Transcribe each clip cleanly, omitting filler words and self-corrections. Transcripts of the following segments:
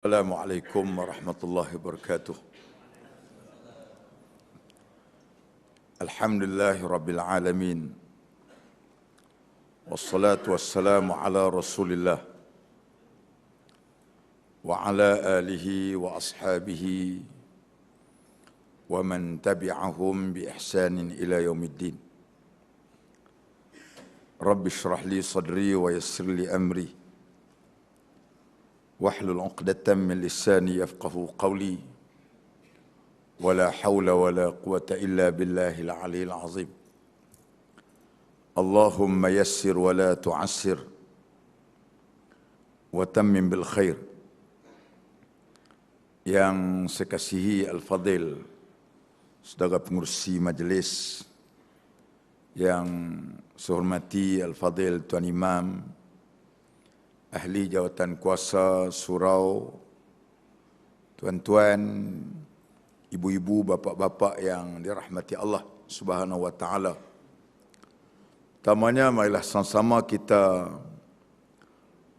Assalamualaikum warahmatullahi wabarakatuh. Alhamdulillahi rabbil alamin. Wassalatu wassalamu ala Rasulillah wa ala alihi wa ashabihi wa man tabi'ahum bi ihsanin ila yaumiddin. Rabbi shrah li sadri wa yassir li amri wahlul 'uqdatam min lisani yafqahu qawli wala haula wala quwata illa billahil aliyil azim. Allahumma yassir wala tu'assir wa tammim bil khair. Yang saya kasihi Al-Fadil saudara pengurusi majlis, yang saya hormati Al-Fadil Tuan Imam, ahli jawatan kuasa surau, tuan-tuan, ibu-ibu, bapa-bapa yang dirahmati Allah Subhanahu wa taala. Pertamanya marilah sama-sama kita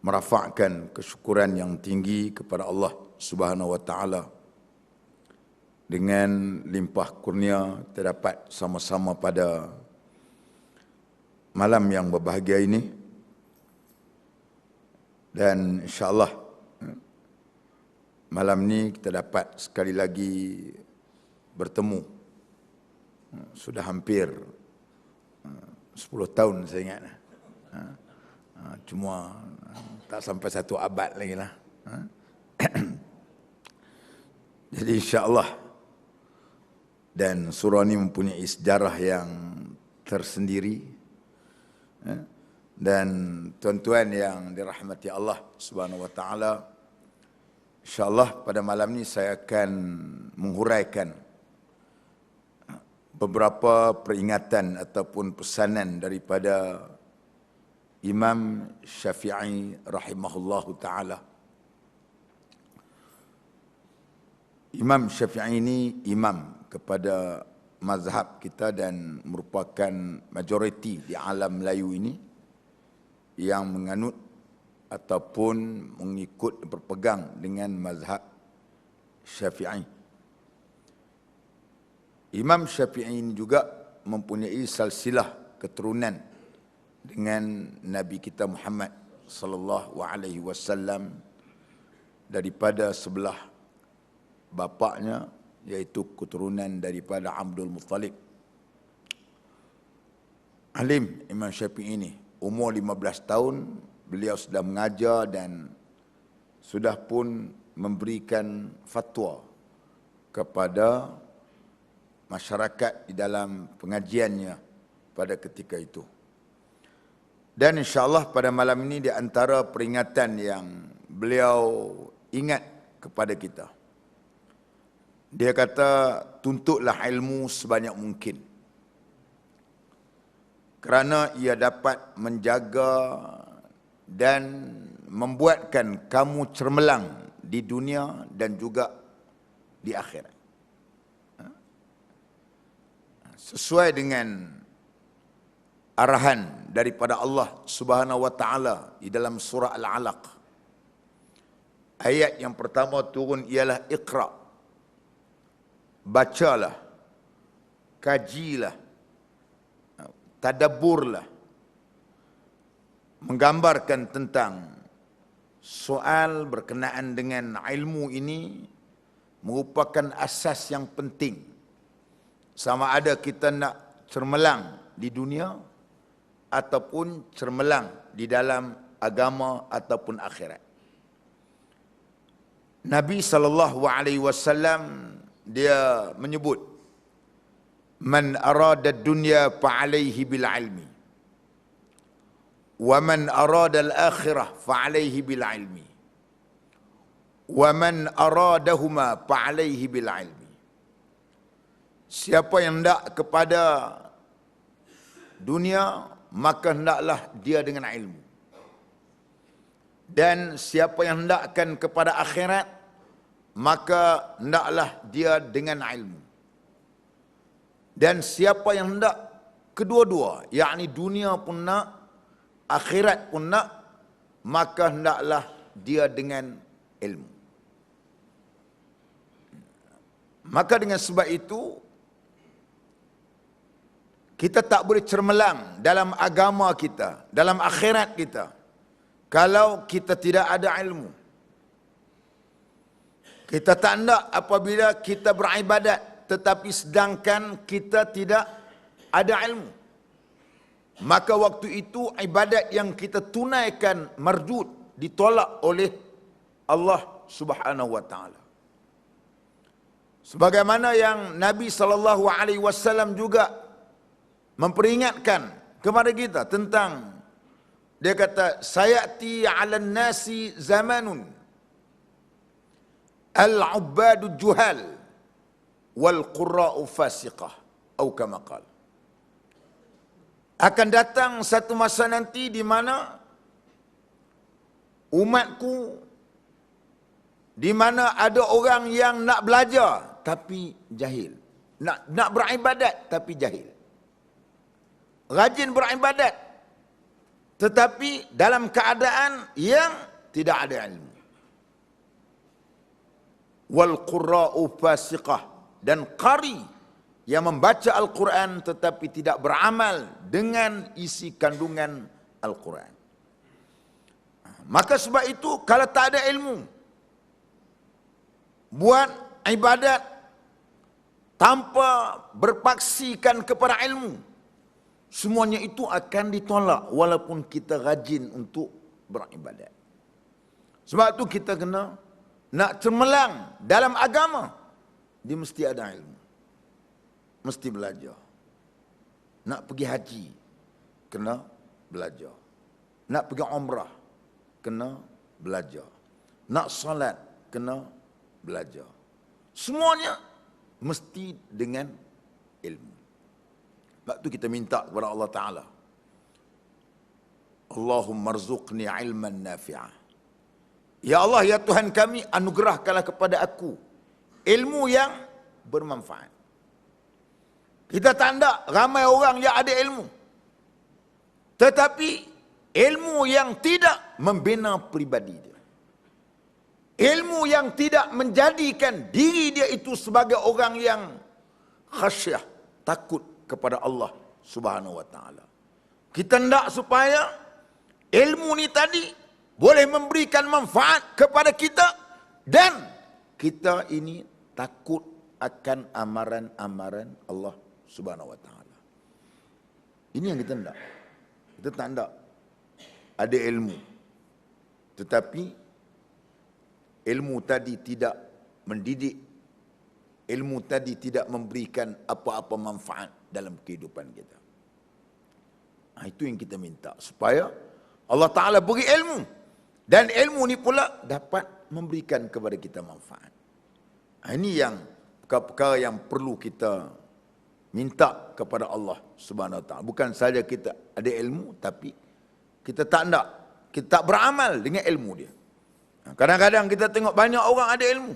merafakkan kesyukuran yang tinggi kepada Allah Subhanahu wa taala. Dengan limpah kurnia terdapat sama-sama pada malam yang berbahagia ini. Dan insyaAllah malam ni kita dapat sekali lagi bertemu. Sudah hampir 10 tahun saya ingat. Cuma tak sampai 1 abad lagi lah. Jadi insyaAllah. Dan surah ni mempunyai sejarah yang tersendiri. Dan tuan-tuan yang dirahmati Allah Subhanahu wa taala, insyaallah pada malam ni saya akan menghuraikan beberapa peringatan ataupun pesanan daripada Imam Syafi'i rahimahullahu taala. Imam Syafi'i ini imam kepada mazhab kita dan merupakan majoriti di alam Melayu ini yang menganut ataupun mengikut berpegang dengan mazhab Syafi'i. Imam Syafi'i ini juga mempunyai silsilah keturunan dengan Nabi kita Muhammad sallallahu alaihi wasallam daripada sebelah bapaknya, iaitu keturunan daripada Abdul Muttalib. Alim Imam Syafi'i ini, umur 15 tahun, beliau sudah mengajar dan sudah pun memberikan fatwa kepada masyarakat di dalam pengajiannya pada ketika itu. Dan insyaAllah pada malam ini di antara peringatan yang beliau ingat kepada kita, dia kata, tuntutlah ilmu sebanyak mungkin, kerana ia dapat menjaga dan membuatkan kamu cermelang di dunia dan juga di akhirat. Sesuai dengan arahan daripada Allah Subhanahu wa taala di dalam surah Al-Alaq. Ayat yang pertama turun ialah Iqra. Bacalah, kajilah, tadabburlah, menggambarkan tentang soal berkenaan dengan ilmu ini merupakan asas yang penting. Sama ada kita nak cermelang di dunia ataupun cermelang di dalam agama ataupun akhirat. Nabi SAW dia menyebut, man arada dunya fa'alaihi bil ilmi wa man arada al akhirah fa'alaihi bil ilmi wa man aradahuma fa'alaihi bil ilmi. Siapa yang hendak kepada dunia, maka hendaklah dia dengan ilmu. Dan siapa yang hendakkan kepada akhirat, maka hendaklah dia dengan ilmu. Dan siapa yang hendak kedua-dua, yakni dunia pun nak, akhirat pun nak, maka hendaklah dia dengan ilmu. Maka dengan sebab itu, kita tak boleh cermelang dalam agama kita, dalam akhirat kita, kalau kita tidak ada ilmu. Kita tak nak apabila kita beribadat, tetapi sedangkan kita tidak ada ilmu. Maka waktu itu ibadat yang kita tunaikan mardud, ditolak oleh Allah Subhanahu wa taala. Sebagaimana yang Nabi sallallahu alaihi wasallam juga memperingatkan kepada kita tentang, dia kata, sayati 'alan nasi zamanun al-'ubbadu juhal wal qurra'u fasiqah, atau kama qala. Akan datang satu masa nanti di mana umatku, di mana ada orang yang nak belajar tapi jahil, nak beribadat tapi jahil, rajin beribadat tetapi dalam keadaan yang tidak ada ilmu. Wal qurra'u fasiqah, dan qari yang membaca Al-Quran tetapi tidak beramal dengan isi kandungan Al-Quran. Maka sebab itu, kalau tak ada ilmu, buat ibadat tanpa berpaksikan kepada ilmu, semuanya itu akan ditolak walaupun kita rajin untuk beribadat. Sebab itu kita kena nak cemerlang dalam agama, dia mesti ada ilmu, mesti belajar. Nak pergi haji, kena belajar. Nak pergi umrah, kena belajar. Nak salat, kena belajar. Semuanya mesti dengan ilmu. Sebab tu kita minta kepada Allah Ta'ala, Allahumma rzuqni ilman nafi'ah. Ya Allah, ya Tuhan kami, anugerahkanlah kepada aku ilmu yang bermanfaat. Kita tanda ramai orang yang ada ilmu, tetapi ilmu yang tidak membina pribadi dia, ilmu yang tidak menjadikan diri dia itu sebagai orang yang khasyah, takut kepada Allah Subhanahu wa taala. Kita hendak supaya ilmu ni tadi boleh memberikan manfaat kepada kita, dan kita ini takut akan amaran-amaran Allah Subhanahu wa taala. Ini yang kita hendak. Kita tak hendak ada ilmu, tetapi ilmu tadi tidak mendidik, ilmu tadi tidak memberikan apa-apa manfaat dalam kehidupan kita. Itu yang kita minta, supaya Allah Ta'ala beri ilmu, dan ilmu ni pula dapat memberikan kepada kita manfaat. Ini yang perkara-perkara yang perlu kita minta kepada Allah Subhanahu Wa Ta'ala. Bukan saja kita ada ilmu, tapi kita tak nak, kita tak beramal dengan ilmu dia. Kadang-kadang kita tengok banyak orang ada ilmu,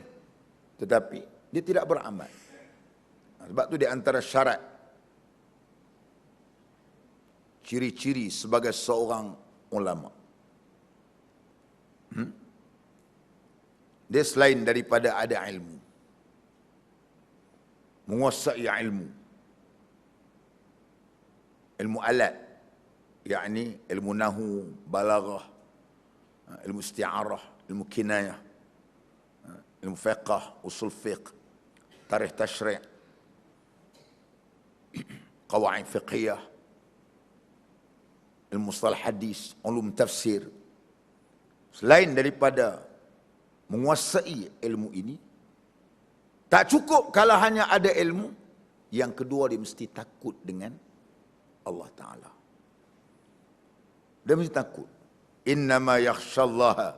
tetapi dia tidak beramal. Sebab tu di antara syarat, ciri-ciri sebagai seorang ulama, dia selain daripada ada ilmu, menguasai ilmu, ilmu alat, yakni ilmu nahu, balaghah, ilmu isti'arah, ilmu kinayah, ilmu fiqh, usul fiqh, tarikh tashri', qawaid fiqhiyah, ilmu mustalah hadis, ulum tafsir. Selain daripada menguasai ilmu ini, tak cukup kalau hanya ada ilmu. Yang kedua, dia mesti takut dengan Allah Ta'ala. Dia mesti takut. Innama yakhshallaha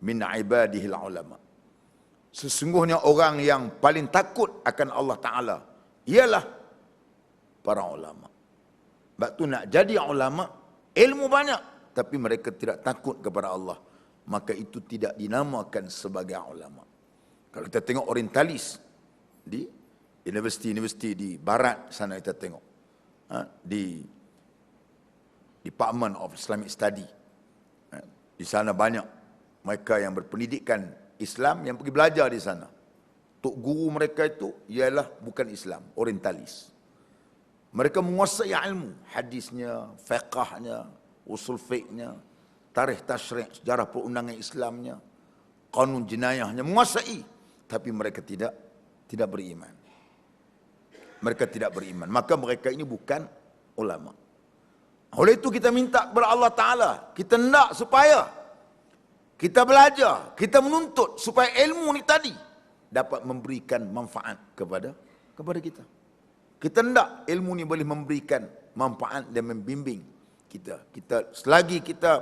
min ibadihil ulama. Sesungguhnya orang yang paling takut akan Allah Ta'ala ialah para ulama. Sebab tu nak jadi ulama, ilmu banyak, tapi mereka tidak takut kepada Allah, maka itu tidak dinamakan sebagai ulama. Kalau kita tengok orientalis di universiti-universiti di barat sana, kita tengok di Department of Islamic Study, di sana banyak mereka yang berpendidikan Islam yang pergi belajar di sana. Tok guru mereka itu ialah bukan Islam, orientalis. Mereka menguasai ilmu, hadisnya, fiqahnya, usul fiqhnya, tarikh tasyri', sejarah perundangan Islamnya, kanun jenayahnya, menguasai. Tapi mereka tidak beriman. Mereka tidak beriman. Maka mereka ini bukan ulama. Oleh itu kita minta kepada Allah Ta'ala, kita hendak supaya kita belajar, kita menuntut supaya ilmu ni tadi dapat memberikan manfaat kepada kita. Kita hendak ilmu ni boleh memberikan manfaat dan membimbing kita. Selagi kita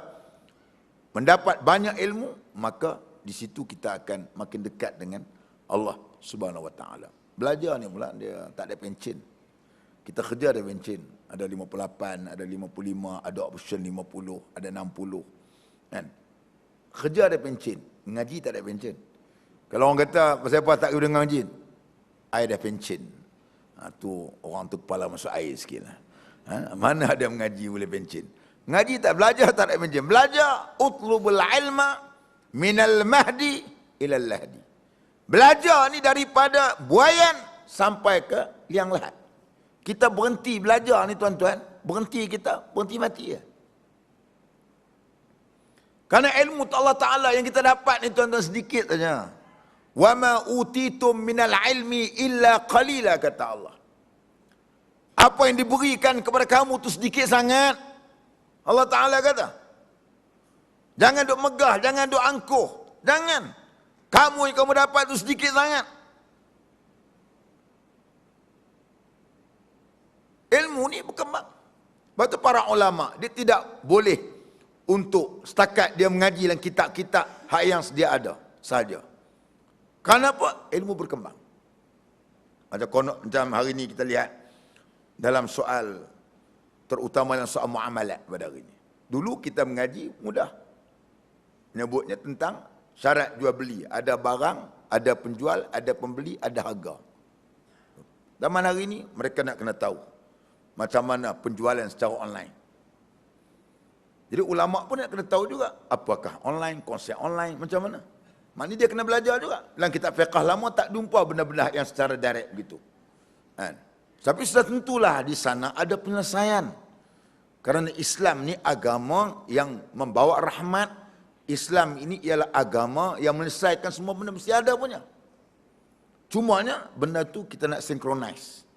mendapat banyak ilmu, maka di situ kita akan makin dekat dengan Allah Subhanahu Wa Taala. Belajar ni pula dia tak ada pencen. Kita kerja ada pencen, ada 58, ada 55, ada option 50, ada 60. Kan? Kerja ada pencen, ngaji tak ada pencen. Kalau orang kata pasal apa tak dengan ngaji, I dah pencen. Tu orang tu kepala masuk air sikit lah. Mana ada mengaji boleh pencen. Ngaji tak, belajar tak ada pencen. Belajar, utlubul ilma minal mahdi ilal lahdi. Belajar ni daripada buayan sampai ke liang lahat. Kita berhenti belajar ni tuan-tuan, berhenti mati ya. Karena ilmu Allah Ta'ala yang kita dapat ni tuan-tuan sedikit saja. Wa ma utitum minal ilmi illa qalila, kata Allah. Apa yang diberikan kepada kamu tu sedikit sangat. Allah Ta'ala kata. Jangan duk megah, jangan duk angkuh. Jangan. Kamu yang kamu dapat tu sedikit sangat. Ilmu ni berkembang. Sebab tu para ulama, dia tidak boleh untuk setakat dia mengaji dalam kitab-kitab hak yang sedia ada saja. Kenapa? Ilmu berkembang. Macam hari ini kita lihat dalam soal, terutama dalam soal muamalat pada hari ini. Dulu kita mengaji mudah. Menyebutnya tentang syarat jual beli. Ada barang, ada penjual, ada pembeli, ada harga. Zaman hari ini mereka nak kena tahu macam mana penjualan secara online. Jadi ulama pun nak kena tahu juga apakah online, konsep online macam mana. Maknanya dia kena belajar juga. Dalam kitab fiqh lama tak jumpa benda-benda yang secara direct begitu. Kan? Tapi sudah tentulah di sana ada penyelesaian. Kerana Islam ni agama yang membawa rahmat. Islam ini ialah agama yang menyelesaikan semua benda mesti ada punya. Cumanya benda tu kita nak synchronize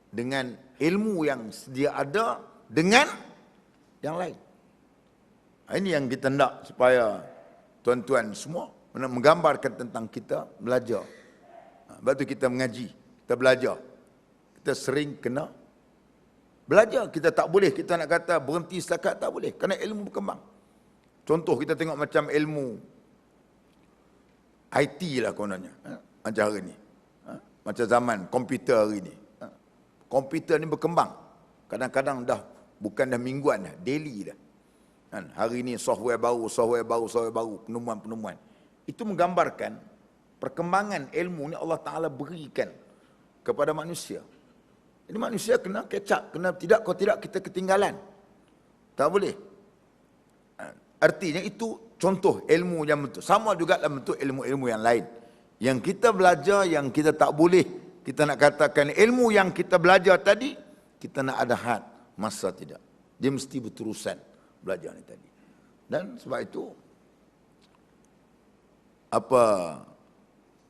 dengan ilmu yang sedia ada dengan yang lain. Ini yang kita nak supaya tuan-tuan semua menggambarkan tentang kita belajar. Sebab tu kita mengaji, kita belajar. Kita sering kena belajar. Kita tak boleh, kita nak kata berhenti setakat, tak boleh. Kerana ilmu berkembang. Contoh kita tengok macam ilmu IT lah kononnya. Macam hari ni. Macam zaman komputer hari ni. Komputer ni berkembang. Kadang-kadang dah, bukan dah mingguan dah, daily dah. Hari ni software baru, penemuan-penemuan. Itu menggambarkan perkembangan ilmu ni Allah Ta'ala berikan kepada manusia. Jadi manusia kena catch up, kalau tidak kita ketinggalan. Tak boleh. Artinya itu contoh ilmu yang bentuk. Sama juga dalam bentuk ilmu-ilmu yang lain. Yang kita belajar, yang kita tak boleh, kita nak katakan ilmu yang kita belajar tadi, kita nak ada had, masa tidak. Dia mesti berterusan belajar ni tadi. Dan sebab itu, apa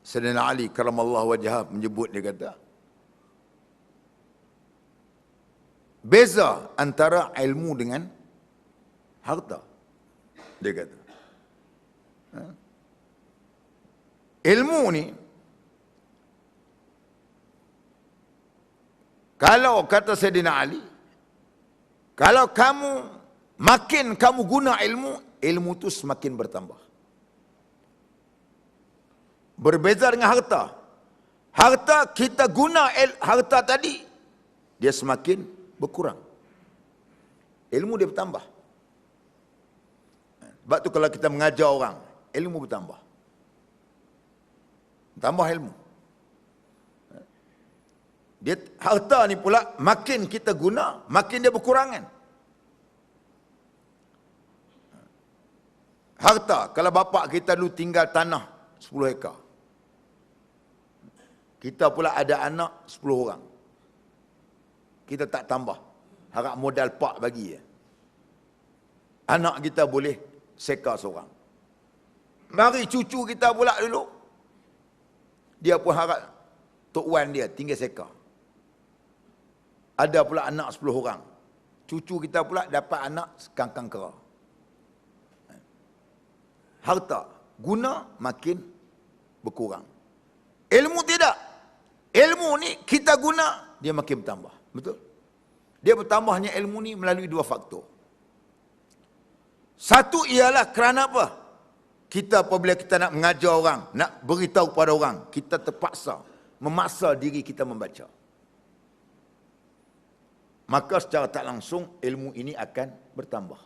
Sayyidina Ali karamallahu wajhah menyebut, dia kata, beza antara ilmu dengan harta. Dia kata, ilmu ni, kalau kata Sayyidina Ali, kalau makin kamu guna ilmu tu semakin bertambah. Berbeza dengan harta. Harta kita guna harta tadi, dia semakin berkurang. Ilmu dia bertambah. Sebab tu kalau kita mengajar orang, ilmu bertambah. Tambah ilmu. Dia, harta ni pula makin kita guna, makin dia berkurangan. Harta, kalau bapak kita dulu tinggal tanah 10 ekar. Kita pula ada anak 10 orang. Kita tak tambah. Harap modal pak bagi ya. Anak kita boleh seka seorang. Mari cucu kita pula dulu. Dia pun harap Tok Wan dia tinggal seka. Ada pula anak 10 orang. Cucu kita pula dapat anak sekangkang kera. Harta guna makin berkurang. Ilmu tidak. Ilmu ni kita guna, dia makin bertambah. Betul? Dia bertambahnya ilmu ni melalui 2 faktor. Satu ialah kerana apa? Kita apabila kita nak mengajar orang, nak beritahu pada orang, kita terpaksa, memaksa diri kita membaca. Maka secara tak langsung ilmu ini akan bertambah.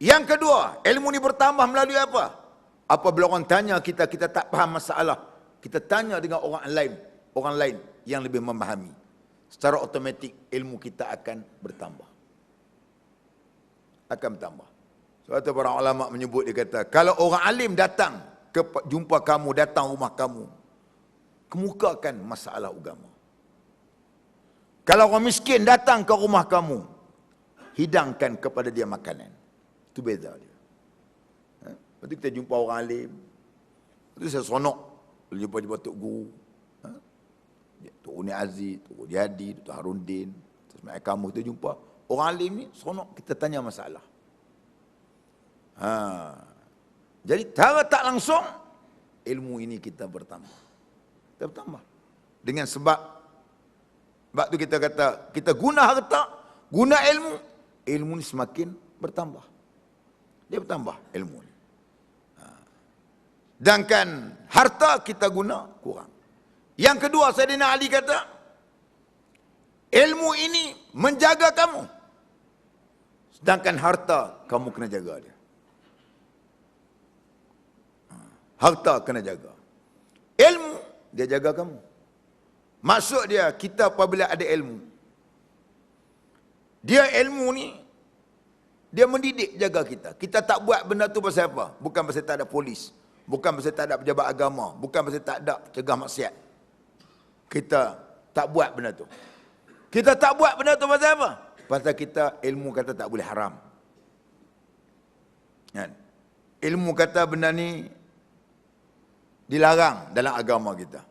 Yang kedua, ilmu ini bertambah melalui apa? Apabila orang tanya kita, kita tak faham masalah, kita tanya dengan orang lain yang lebih memahami. Secara automatik ilmu kita akan bertambah. Akan bertambah. Sebab tu para ulama menyebut, dia kata, kalau orang alim datang jumpa kamu, datang rumah kamu, kemukakan masalah agama. Kalau orang miskin datang ke rumah kamu, hidangkan kepada dia makanan. Itu beza dia. Lepas tu kita jumpa orang alim. Lepas tu saya seronok bila jumpa Tok Guru. Tok Uni Aziz, Tok Udi Hadi, Tok Harundin, Tok Ismail kamu kita jumpa. Orang alim ni seronok kita tanya masalah. Jadi cara tak langsung ilmu ini kita bertambah. Kita bertambah. Dengan sebab tu kita kata, kita guna harta, guna ilmu, ilmu ni semakin bertambah. Dia bertambah ilmu ni. Sedangkan harta kita guna kurang. Yang kedua, Sayyidina Ali kata, ilmu ini menjaga kamu. Sedangkan harta, kamu kena jaga dia. Harta kena jaga. Ilmu, dia jaga kamu. Maksud dia, kita apabila ada ilmu, dia ilmu ni, dia mendidik jaga kita. Kita tak buat benda tu pasal apa? Bukan pasal tak ada polis. Bukan pasal tak ada pejabat agama. Bukan pasal tak ada cegah maksiat. Kita tak buat benda tu. Kita tak buat benda tu pasal apa? Pasal kita ilmu kata tak boleh haram. Kan? Ilmu kata benda ni dilarang dalam agama kita.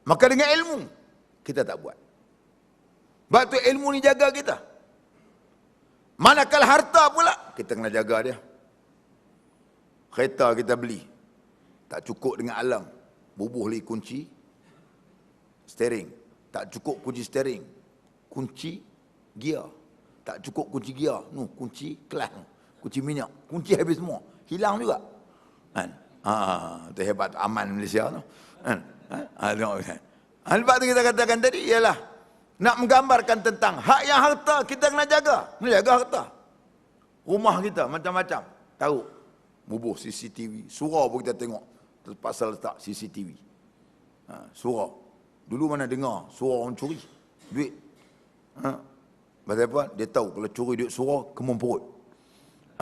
Maka dengan ilmu, kita tak buat. Sebab tu ilmu ni jaga kita. Manakala harta pula, kita kena jaga dia. Kereta kita beli, tak cukup dengan alam. Bubuh lagi kunci steering. Tak cukup kunci steering. Kunci gear. Tak cukup kunci gear. Kunci kelas. Kunci minyak. Kunci habis semua. Hilang juga. Kan? Itu hebat aman Malaysia tu. Kan? Sebab tu kita katakan tadi ialah nak menggambarkan tentang hak yang harta kita kena jaga. Menjaga harta. Rumah kita macam-macam. Tahu. Bubuh CCTV. Surau pun kita tengok. Terpaksa letak CCTV. Surau. Dulu mana dengar surau orang curi duit. Pasal apa? Dia tahu kalau curi duit surau, kemung perut.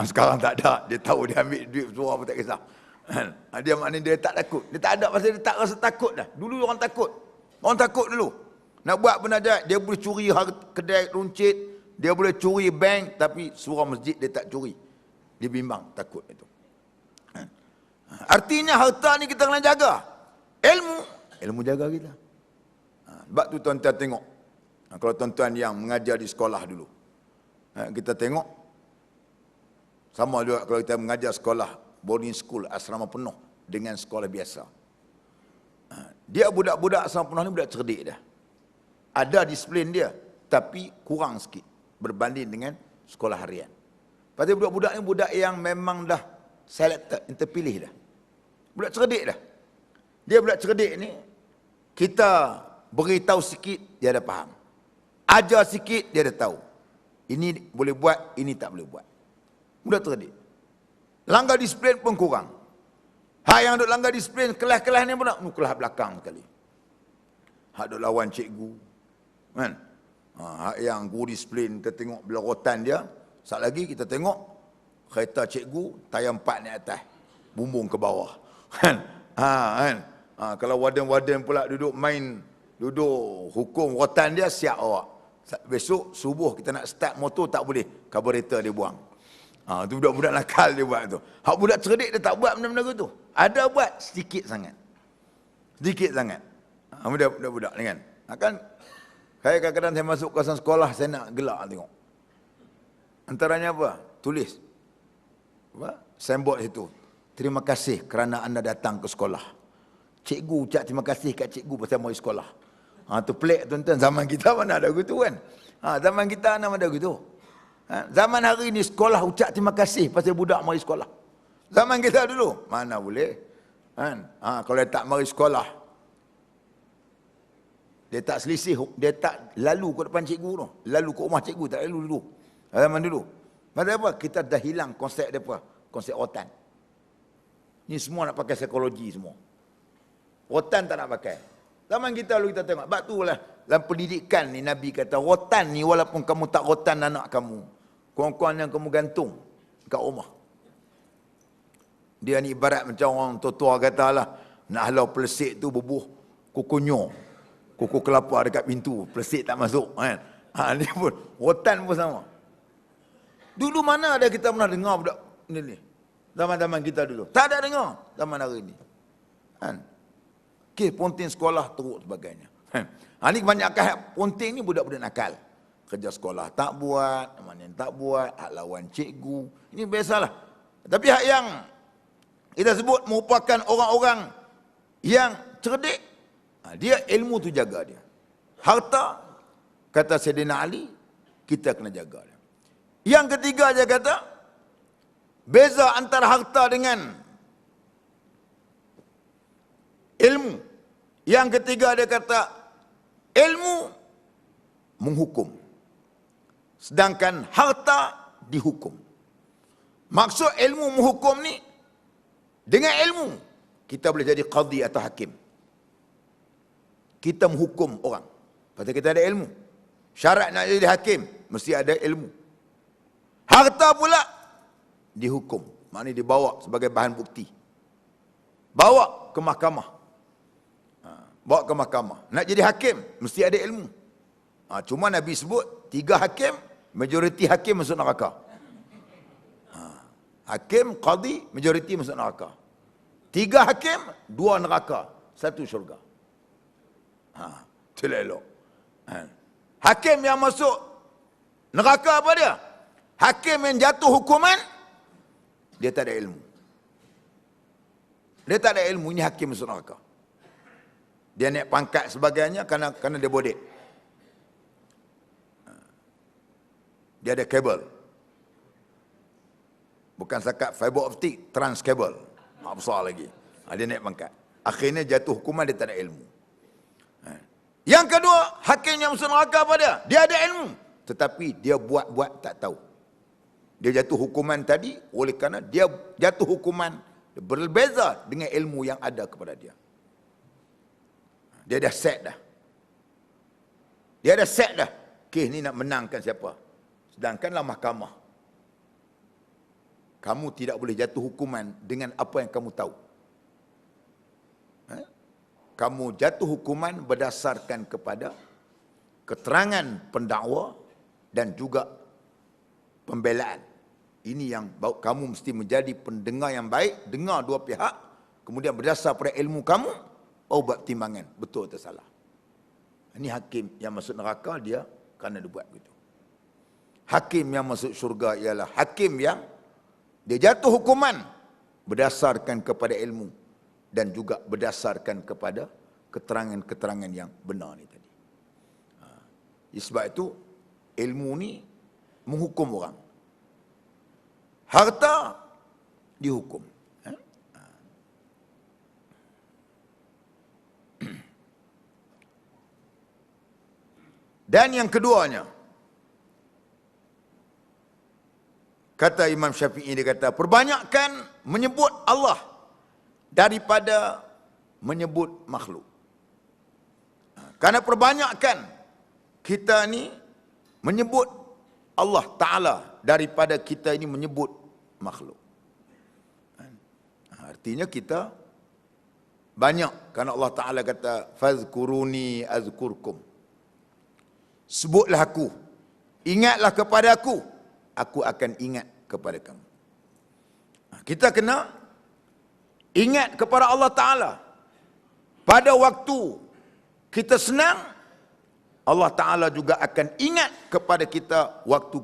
Sekarang tak ada. Dia tahu dia ambil duit surau pun tak kisah. Dia maknanya dia tak takut. Dia tak ada pasal dia tak rasa takut dah. Dulu orang takut. Orang takut dulu. Nak buat benda jahat, dia boleh curi kedai runcit, dia boleh curi bank, tapi surau masjid dia tak curi. Dia bimbang, takut itu. Artinya harta ni kita kena jaga. Ilmu jaga kita. Sebab tu tuan-tuan tengok. Kalau tuan-tuan yang mengajar di sekolah dulu, kita tengok, sama juga kalau kita mengajar sekolah, boarding school, asrama penuh dengan sekolah biasa. Dia budak-budak asrama penuh ni budak cerdik dah. Ada disiplin dia, tapi kurang sikit berbanding dengan sekolah harian. Pasal budak-budak ni budak yang memang dah selected, yang terpilih dah. Budak cerdik dah. Dia budak cerdik ni, kita beritahu sikit, dia dah faham. Ajar sikit, dia dah tahu. Ini boleh buat, ini tak boleh buat. Budak cerdik. Langgar disiplin pun kurang. Hak yang duk langgar disiplin, kelas-kelas ni pun nak, kelas belakang sekali. Hak duk lawan cikgu. Kan? Hak yang guru disiplin, kita tengok bila rotan dia, saat lagi kita tengok, kereta cikgu, tayar 4 naik atas. Bumbung ke bawah. Kan? Kan? Kalau warden-warden pula duduk hukum rotan dia, siap awak. Besok subuh kita nak start motor tak boleh, carburetor dia buang. Tu budak-budak nakal dia buat tu. Hak budak cerdik dia tak buat benda-benda tu. Ada buat sedikit sangat. Sedikit sangat. Budak-budak ni kan. Kan saya kadang-kadang saya masuk kawasan sekolah, saya nak gelak tengok. Antaranya apa? Tulis. Signboard situ. Terima kasih kerana anda datang ke sekolah. Cikgu ucap terima kasih kat cikgu pasal mari sekolah. Tu pelik tuan-tuan, zaman kita mana ada gitu kan. Zaman kita mana ada gitu. Zaman hari ni sekolah ucap terima kasih pasal budak mari sekolah. Zaman kita dulu mana boleh. Kalau dia tak mari sekolah, dia tak selisih, dia tak lalu ke depan cikgu tu. Lalu ke rumah cikgu, tak lalu dulu. Zaman dulu. Maksud apa? Kita dah hilang konsep dia apa? Konsep rotan. Ni semua nak pakai psikologi semua. Rotan tak nak pakai. Zaman kita lalu kita tengok. Sebab tu lah dalam pendidikan ni Nabi kata, rotan ni walaupun kamu tak rotan anak kamu, kawan-kawan yang kamu gantung kat rumah. Dia ni ibarat macam orang tua-tua kata lah, nak halau pelesik tu bubuh kukunyo, kuku kelapa dekat pintu, pelesik tak masuk kan. Ni pun rotan pun sama. Dulu mana ada kita pernah dengar budak ni. Zaman-zaman kita dulu. Tak ada dengar zaman hari ni. Kan? Kes ponting sekolah teruk sebagainya. Ni kebanyakan ponting ni budak-budak nakal. Kerja sekolah tak buat, mana tak buat, hak lawan cikgu. Ini biasalah. Tapi hak yang kita sebut merupakan orang-orang yang cerdik, dia ilmu tu jaga dia. Harta, kata Sayyidina Ali, kita kena jaga dia. Yang ketiga dia kata, beza antara harta dengan ilmu. Yang ketiga dia kata, ilmu menghukum, sedangkan harta dihukum. Maksud ilmu menghukum ni, dengan ilmu kita boleh jadi qadhi atau hakim. Kita menghukum orang, pasal kita ada ilmu. Syarat nak jadi hakim mesti ada ilmu. Harta pula dihukum, maknanya dibawa sebagai bahan bukti, bawa ke mahkamah. Bawa ke mahkamah. Nak jadi hakim mesti ada ilmu. Cuma Nabi sebut 3 hakim, majoriti hakim masuk neraka. Hakim, qadhi, majoriti masuk neraka. 3 hakim, 2 neraka, 1 syurga. Itu elok. Hakim yang masuk neraka apa dia? Hakim yang jatuh hukuman, dia tak ada ilmu. Dia tak ada ilmu, ini hakim masuk neraka. Dia naik pangkat sebagainya kerana dia bodek. Dia ada kabel. Bukan sekat fiber optik, trans kabel. Besar lagi. Dia naik pangkat. Akhirnya jatuh hukuman, dia tak ada ilmu. Yang kedua, hakim yang masuk neraka apa dia? Dia ada ilmu, tetapi dia buat-buat tak tahu. Dia jatuh hukuman tadi oleh kerana dia jatuh hukuman berbeza dengan ilmu yang ada kepada dia. Dia dah set dah. Dia dah set dah. Kes ni nak menangkan siapa? Sedangkanlah mahkamah, kamu tidak boleh jatuh hukuman dengan apa yang kamu tahu. Kamu jatuh hukuman berdasarkan kepada keterangan pendakwa dan juga pembelaan. Ini yang kamu mesti menjadi pendengar yang baik, dengar dua pihak, kemudian berdasar pada ilmu kamu, buat timbangan betul atau salah. Ini hakim yang masuk neraka, dia kerana dia buat begitu. Hakim yang masuk syurga ialah hakim yang dia jatuh hukuman berdasarkan kepada ilmu dan juga berdasarkan kepada keterangan-keterangan yang benar ni tadi. Sebab itu ilmu ni menghukum orang. Harta dihukum. Dan yang keduanya, kata Imam Syafi'i, dia kata, perbanyakkan menyebut Allah daripada menyebut makhluk. Karena perbanyakkan kita ni menyebut Allah Ta'ala daripada kita ini menyebut makhluk. Artinya kita Banyak, kerana Allah Ta'ala kata, fazkuruni azkurkum. Sebutlah aku, ingatlah kepada aku akan ingat kepada kamu. Kita kena ingat kepada Allah Ta'ala. Pada waktu kita senang, Allah Ta'ala juga akan ingat kepada kita waktu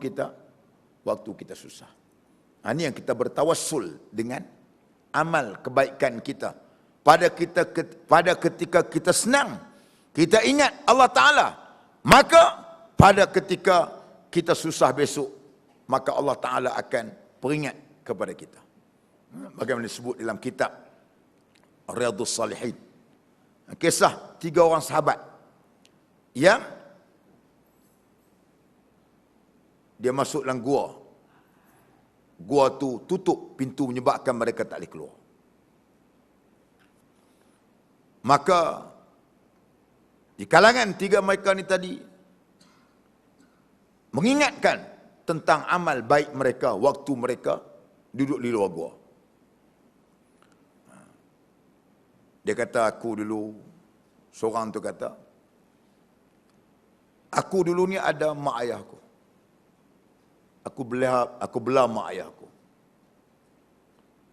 kita susah. Ini yang kita bertawassul dengan amal kebaikan kita. Pada ketika kita senang, kita ingat Allah Ta'ala. Maka pada ketika kita susah besok, maka Allah Ta'ala akan peringat kepada kita. Bagaimana disebut dalam kitab Riyadhus Salihin. Kisah 3 orang sahabat yang dia masuk dalam gua. Gua tu tutup pintu menyebabkan mereka tak boleh keluar. Maka di kalangan 3 mereka ni tadi mengingatkan tentang amal baik mereka waktu mereka duduk di luar gua. Dia kata, aku dulu, seorang tu kata, aku dulu ni ada mak ayahku. Aku belah mak ayahku.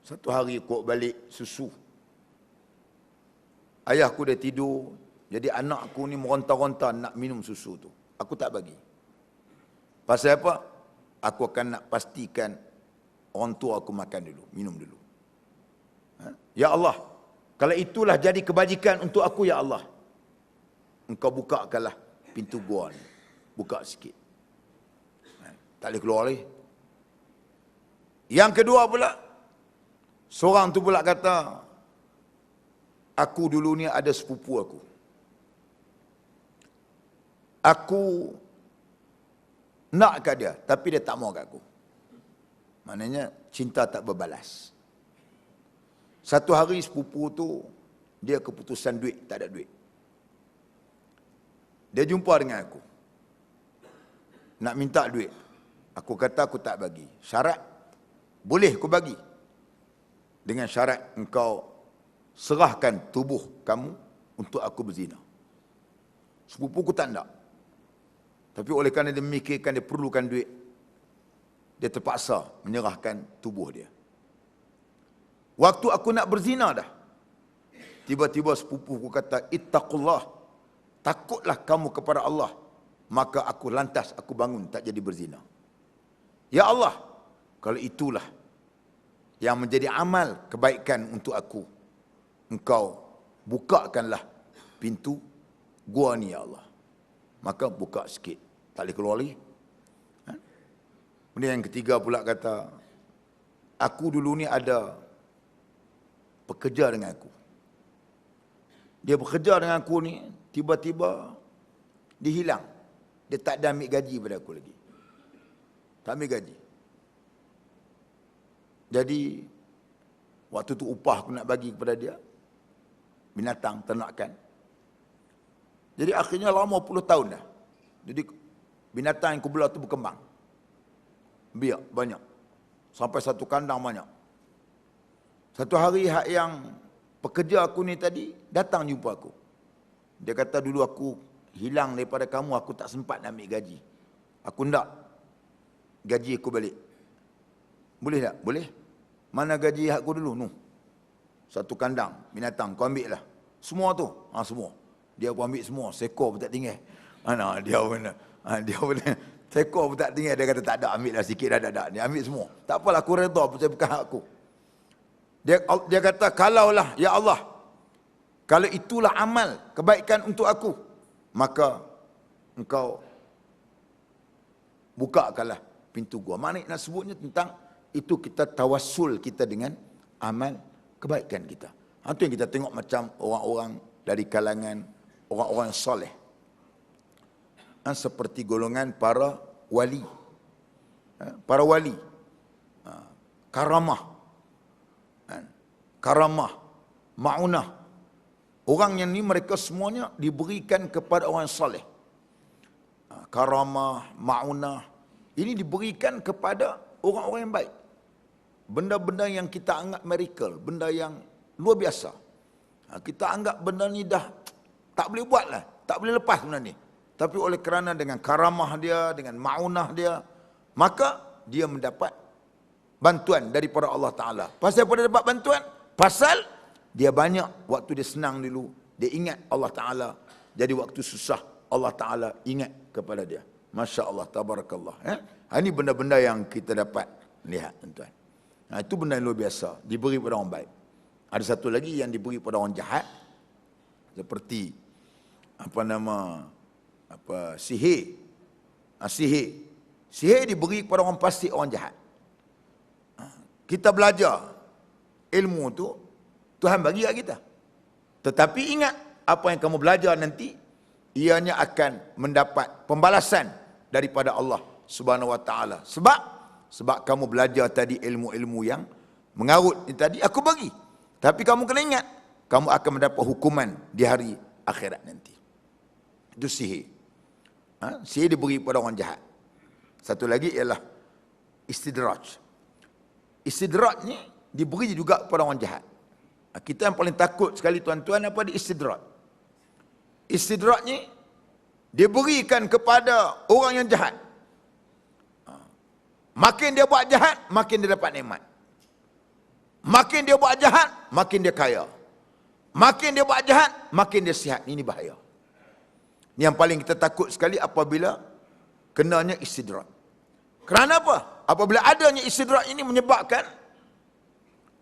Satu hari aku balik susu. Ayahku dah tidur, jadi anak aku ni meronta-ronta nak minum susu tu. Aku tak bagi. Pasal apa? Aku akan nak pastikan orang tua aku makan dulu, minum dulu. Ya Allah, kalau itulah jadi kebajikan untuk aku, ya Allah, Engkau bukakanlah pintu gua ni. Buka sikit. Tak boleh keluar lagi. Yang kedua pula, seorang tu pula kata, aku dulu ni ada sepupu aku. Aku nak kat dia, tapi dia tak mau kat aku. Maknanya cinta tak berbalas. Satu hari sepupu tu, dia keputusan duit, tak ada duit. Dia jumpa dengan aku. Nak minta duit. Aku kata aku tak bagi. Syarat, boleh aku bagi. Dengan syarat engkau serahkan tubuh kamu untuk aku berzina. Sepupu aku tak nak. Tapi oleh kerana dia memikirkan dia perlukan duit, dia terpaksa menyerahkan tubuh dia. Waktu aku nak berzina dah, tiba-tiba sepupu aku kata, ittaqullah, takutlah kamu kepada Allah. Maka aku lantas, aku bangun tak jadi berzina. Ya Allah, kalau itulah yang menjadi amal kebaikan untuk aku, Engkau bukakanlah pintu gua ni, ya Allah. Maka buka sikit, tak boleh keluar lagi. Kemudian yang ketiga pula kata, aku dulu ni ada pekerja dengan aku. Dia bekerja dengan aku ni, tiba-tiba dia hilang. Dia tak ada ambil gaji pada aku lagi. Tak ambil gaji. Jadi, waktu tu upah aku nak bagi kepada dia, binatang, ternakan. Jadi akhirnya lama 10 tahun dah. Jadi, binatang yang aku bela tu berkembang. Biak, banyak. Sampai satu kandang banyak. Satu hari hak yang pekerja aku ni tadi datang jumpa aku. Dia kata, dulu aku hilang daripada kamu, aku tak sempat nak ambil gaji. Aku nak gaji aku balik. Boleh tak? Boleh. Mana gaji hak aku dulu? No. Satu kandang binatang, kau ambil lah. Semua tu. Semua. Dia pun ambil semua. Seekor pun tak tinggal. Dia pun seekor pun tak tinggal. Dia kata tak ada, ambil lah sikit dah. Dia ambil semua. Tak apalah, aku redha, pasal bukan hak aku. Dia kata, kalaulah ya Allah, kalau itulah amal kebaikan untuk aku, maka Engkau bukakanlah pintu gua. Mana nak sebutnya tentang itu, kita tawassul kita dengan amal kebaikan kita. Itu yang kita tengok macam orang-orang dari kalangan orang-orang soleh. Seperti golongan para wali. Para wali. Karamah. Karamah. Ma'unah. Orang yang ni mereka semuanya diberikan kepada orang soleh. Karamah, ma'unah. Ini diberikan kepada orang-orang yang baik. Benda-benda yang kita anggap miracle, benda yang luar biasa. Kita anggap benda ni dah tak boleh buat lah, tak boleh lepas benda ni. Tapi oleh kerana dengan karamah dia, dengan ma'unah dia, maka dia mendapat bantuan daripada Allah Ta'ala. Pasal apa dia dapat bantuan? Pasal dia banyak waktu dia senang dulu, dia ingat Allah Ta'ala. Jadi waktu susah, Allah Ta'ala ingat kepada dia. Masya Allah, tabarakallah. Ini benda-benda yang kita dapat lihat, tuan-tuan. Itu benda yang luar biasa, diberi pada orang baik. Ada satu lagi yang diberi pada orang jahat, seperti sihir. Sihir diberi kepada orang fasik, orang jahat. Kita belajar ilmu tu, Tuhan bagi kat kita. Tetapi ingat, apa yang kamu belajar nanti, ianya akan mendapat pembalasan daripada Allah Subhanahu Wa Taala. Sebab kamu belajar tadi ilmu-ilmu yang mengarut ni tadi, aku bagi. Tapi kamu kena ingat, kamu akan mendapat hukuman di hari akhirat nanti. Itu sihir. Sihir diberi pada orang jahat. Satu lagi ialah istidraj. Istidraj ni diberi juga kepada orang jahat. Kita yang paling takut sekali, tuan-tuan, apa di istidraj. Istidraj ni diberikan kepada orang yang jahat. Makin dia buat jahat, makin dia dapat nikmat. Makin dia buat jahat, makin dia kaya. Makin dia buat jahat, makin dia sihat. Ini bahaya. Ini yang paling kita takut sekali apabila kenanya istidraj. Kerana apa? Apabila adanya istidraj ini menyebabkan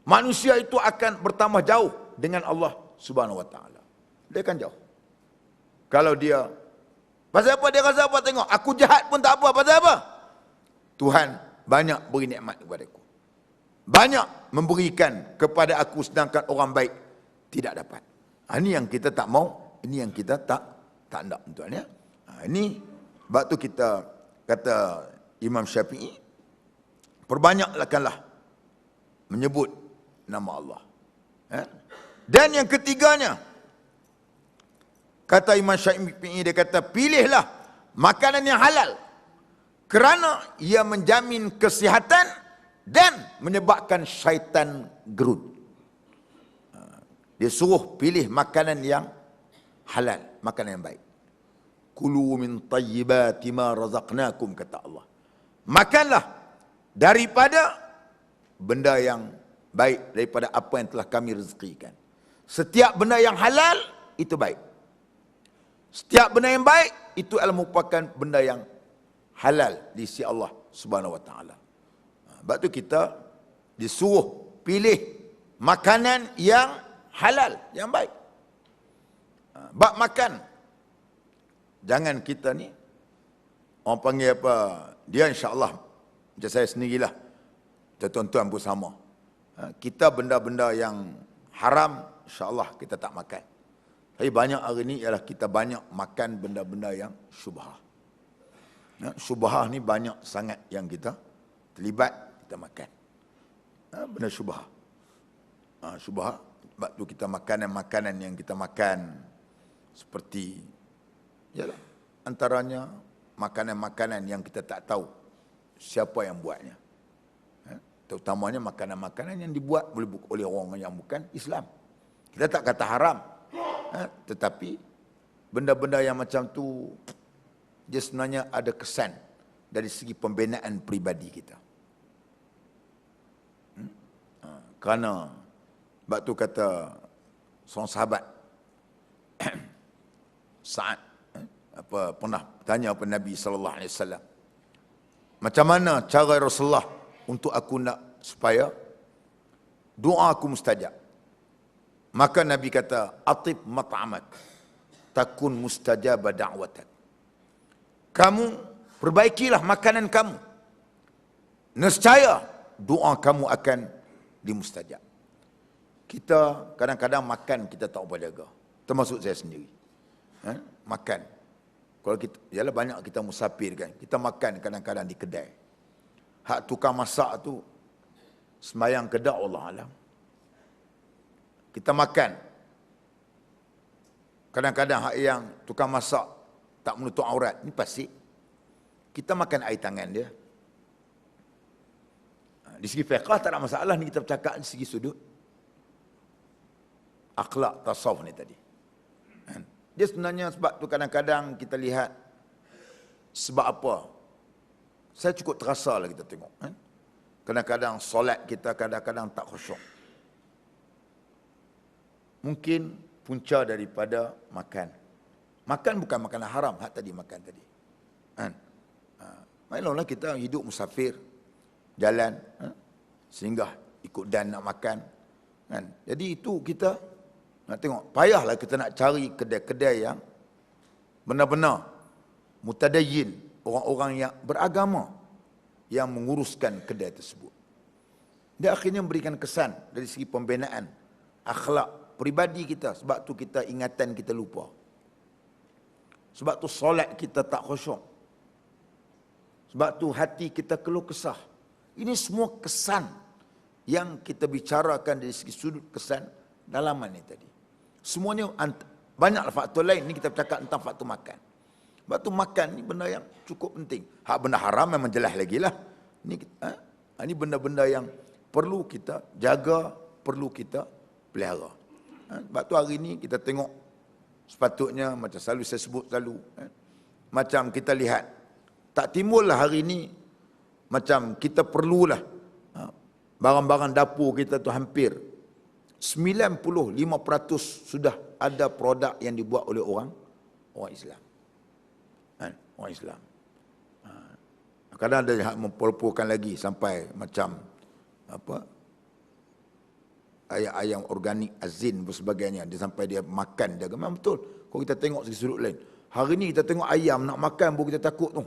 manusia itu akan bertambah jauh dengan Allah Subhanahu Wa Taala. Dia akan jauh. Kalau dia, pasal apa dia rasa apa? Tengok, aku jahat pun tak apa. Pasal apa? Tuhan banyak beri nikmat kepada aku. Banyak memberikan kepada aku, sedangkan orang baik tidak dapat. Ini yang kita tak mau, ini yang kita tak nak, tuan ya. Ini sebab tu kita kata Imam Syafi'i, perbanyakkanlah menyebut nama Allah. Dan yang ketiganya, kata Imam Syafi'i, dia kata, pilihlah makanan yang halal, kerana ia menjamin kesihatan dan menyebabkan syaitan gerut. Dia suruh pilih makanan yang halal, makanan yang baik. Kulu min tayyibati ma razaqnakum, kata Allah. Makanlah daripada benda yang baik, daripada apa yang telah kami rezekikan. Setiap benda yang halal itu baik. Setiap benda yang baik itu adalah merupakan benda yang halal di sisi Allah Subhanahu Wa Taala. Sebab tu kita disuruh pilih makanan yang halal, yang baik. Bab makan, jangan kita ni, orang panggil apa, dia insya-Allah, macam saya sendirilah, tuan-tuan pun sama. Kita benda-benda yang haram, insya-Allah kita tak makan. Tapi banyak hari ni ialah kita banyak makan benda-benda yang syubhah. Syubhah ni banyak sangat yang kita terlibat, kita makan. Benda syubhah. Syubhah, sebab tu kita makanan-makanan yang kita makan, seperti, yalah, antaranya makanan-makanan yang kita tak tahu siapa yang buatnya. Terutamanya makanan-makanan yang dibuat oleh orang yang bukan Islam. Kita tak kata haram, tetapi benda-benda yang macam tu, dia sebenarnya ada kesan dari segi pembinaan peribadi kita. Kerana sebab tu kata seorang sahabat Sa'ad pernah tanya kepada Nabi sallallahu alaihi wasallam, macam mana cara Rasulullah untuk aku nak supaya doa aku mustajab? Maka Nabi kata, atib mat'amak takun mustajab da'watak. Kamu perbaikilah makanan kamu, nescaya doa kamu akan dimustajab. Kita kadang-kadang makan kita tak apa jaga, termasuk saya sendiri. Makan, kalau kita, ialah banyak kita musafir kan, kita makan kadang-kadang di kedai. Hak tukang masak tu sembayang kedai, Allah alam. Kita makan, kadang-kadang hak yang tukang masak tak menutup aurat, ni pasti kita makan air tangan dia. Di segi fiqh tak ada masalah ni, kita bercakap di segi sudut. akhlak tasawuf ni tadi. Dia sebenarnya sebab tu kadang-kadang kita lihat sebab apa. Saya cukup terasa lah kita tengok. Kadang-kadang solat kita kadang-kadang tak khusyuk. Mungkin punca daripada makan. Makan bukan makanan haram, hak tadi makan tadi. Maklumlah kita hidup musafir, jalan, singgah ikut dan nak makan. Jadi itu kita nak tengok, payahlah kita nak cari kedai-kedai yang benar-benar mutadayyin, orang-orang yang beragama yang menguruskan kedai tersebut. Dia akhirnya memberikan kesan dari segi pembinaan akhlak peribadi kita. Sebab tu kita ingatan kita lupa. Sebab tu solat kita tak khusyuk. Sebab tu hati kita keluh kesah. Ini semua kesan yang kita bicarakan dari segi sudut kesan dalaman ni tadi. Semuanya banyaklah faktor lain. Ni kita bercakap tentang faktor makan. Sebab tu makan ni benda yang cukup penting. Hak benda haram memang jelas lagi lah. Ini benda-benda yang perlu kita jaga, perlu kita pelihara. Sebab tu hari ni kita tengok sepatutnya macam selalu saya sebut selalu. Macam kita lihat, tak timbullah hari ni macam kita perlulah barang-barang dapur kita tu hampir 95% sudah ada produk yang dibuat oleh orang Islam. Orang Islam. Kadang ada yang mempolporkan lagi sampai macam apa ayam organik, azin dan sebagainya. Dia sampai dia makan dia. Memang betul. Kalau kita tengok segi sudut lain. Hari ni kita tengok ayam nak makan pun kita takut tu.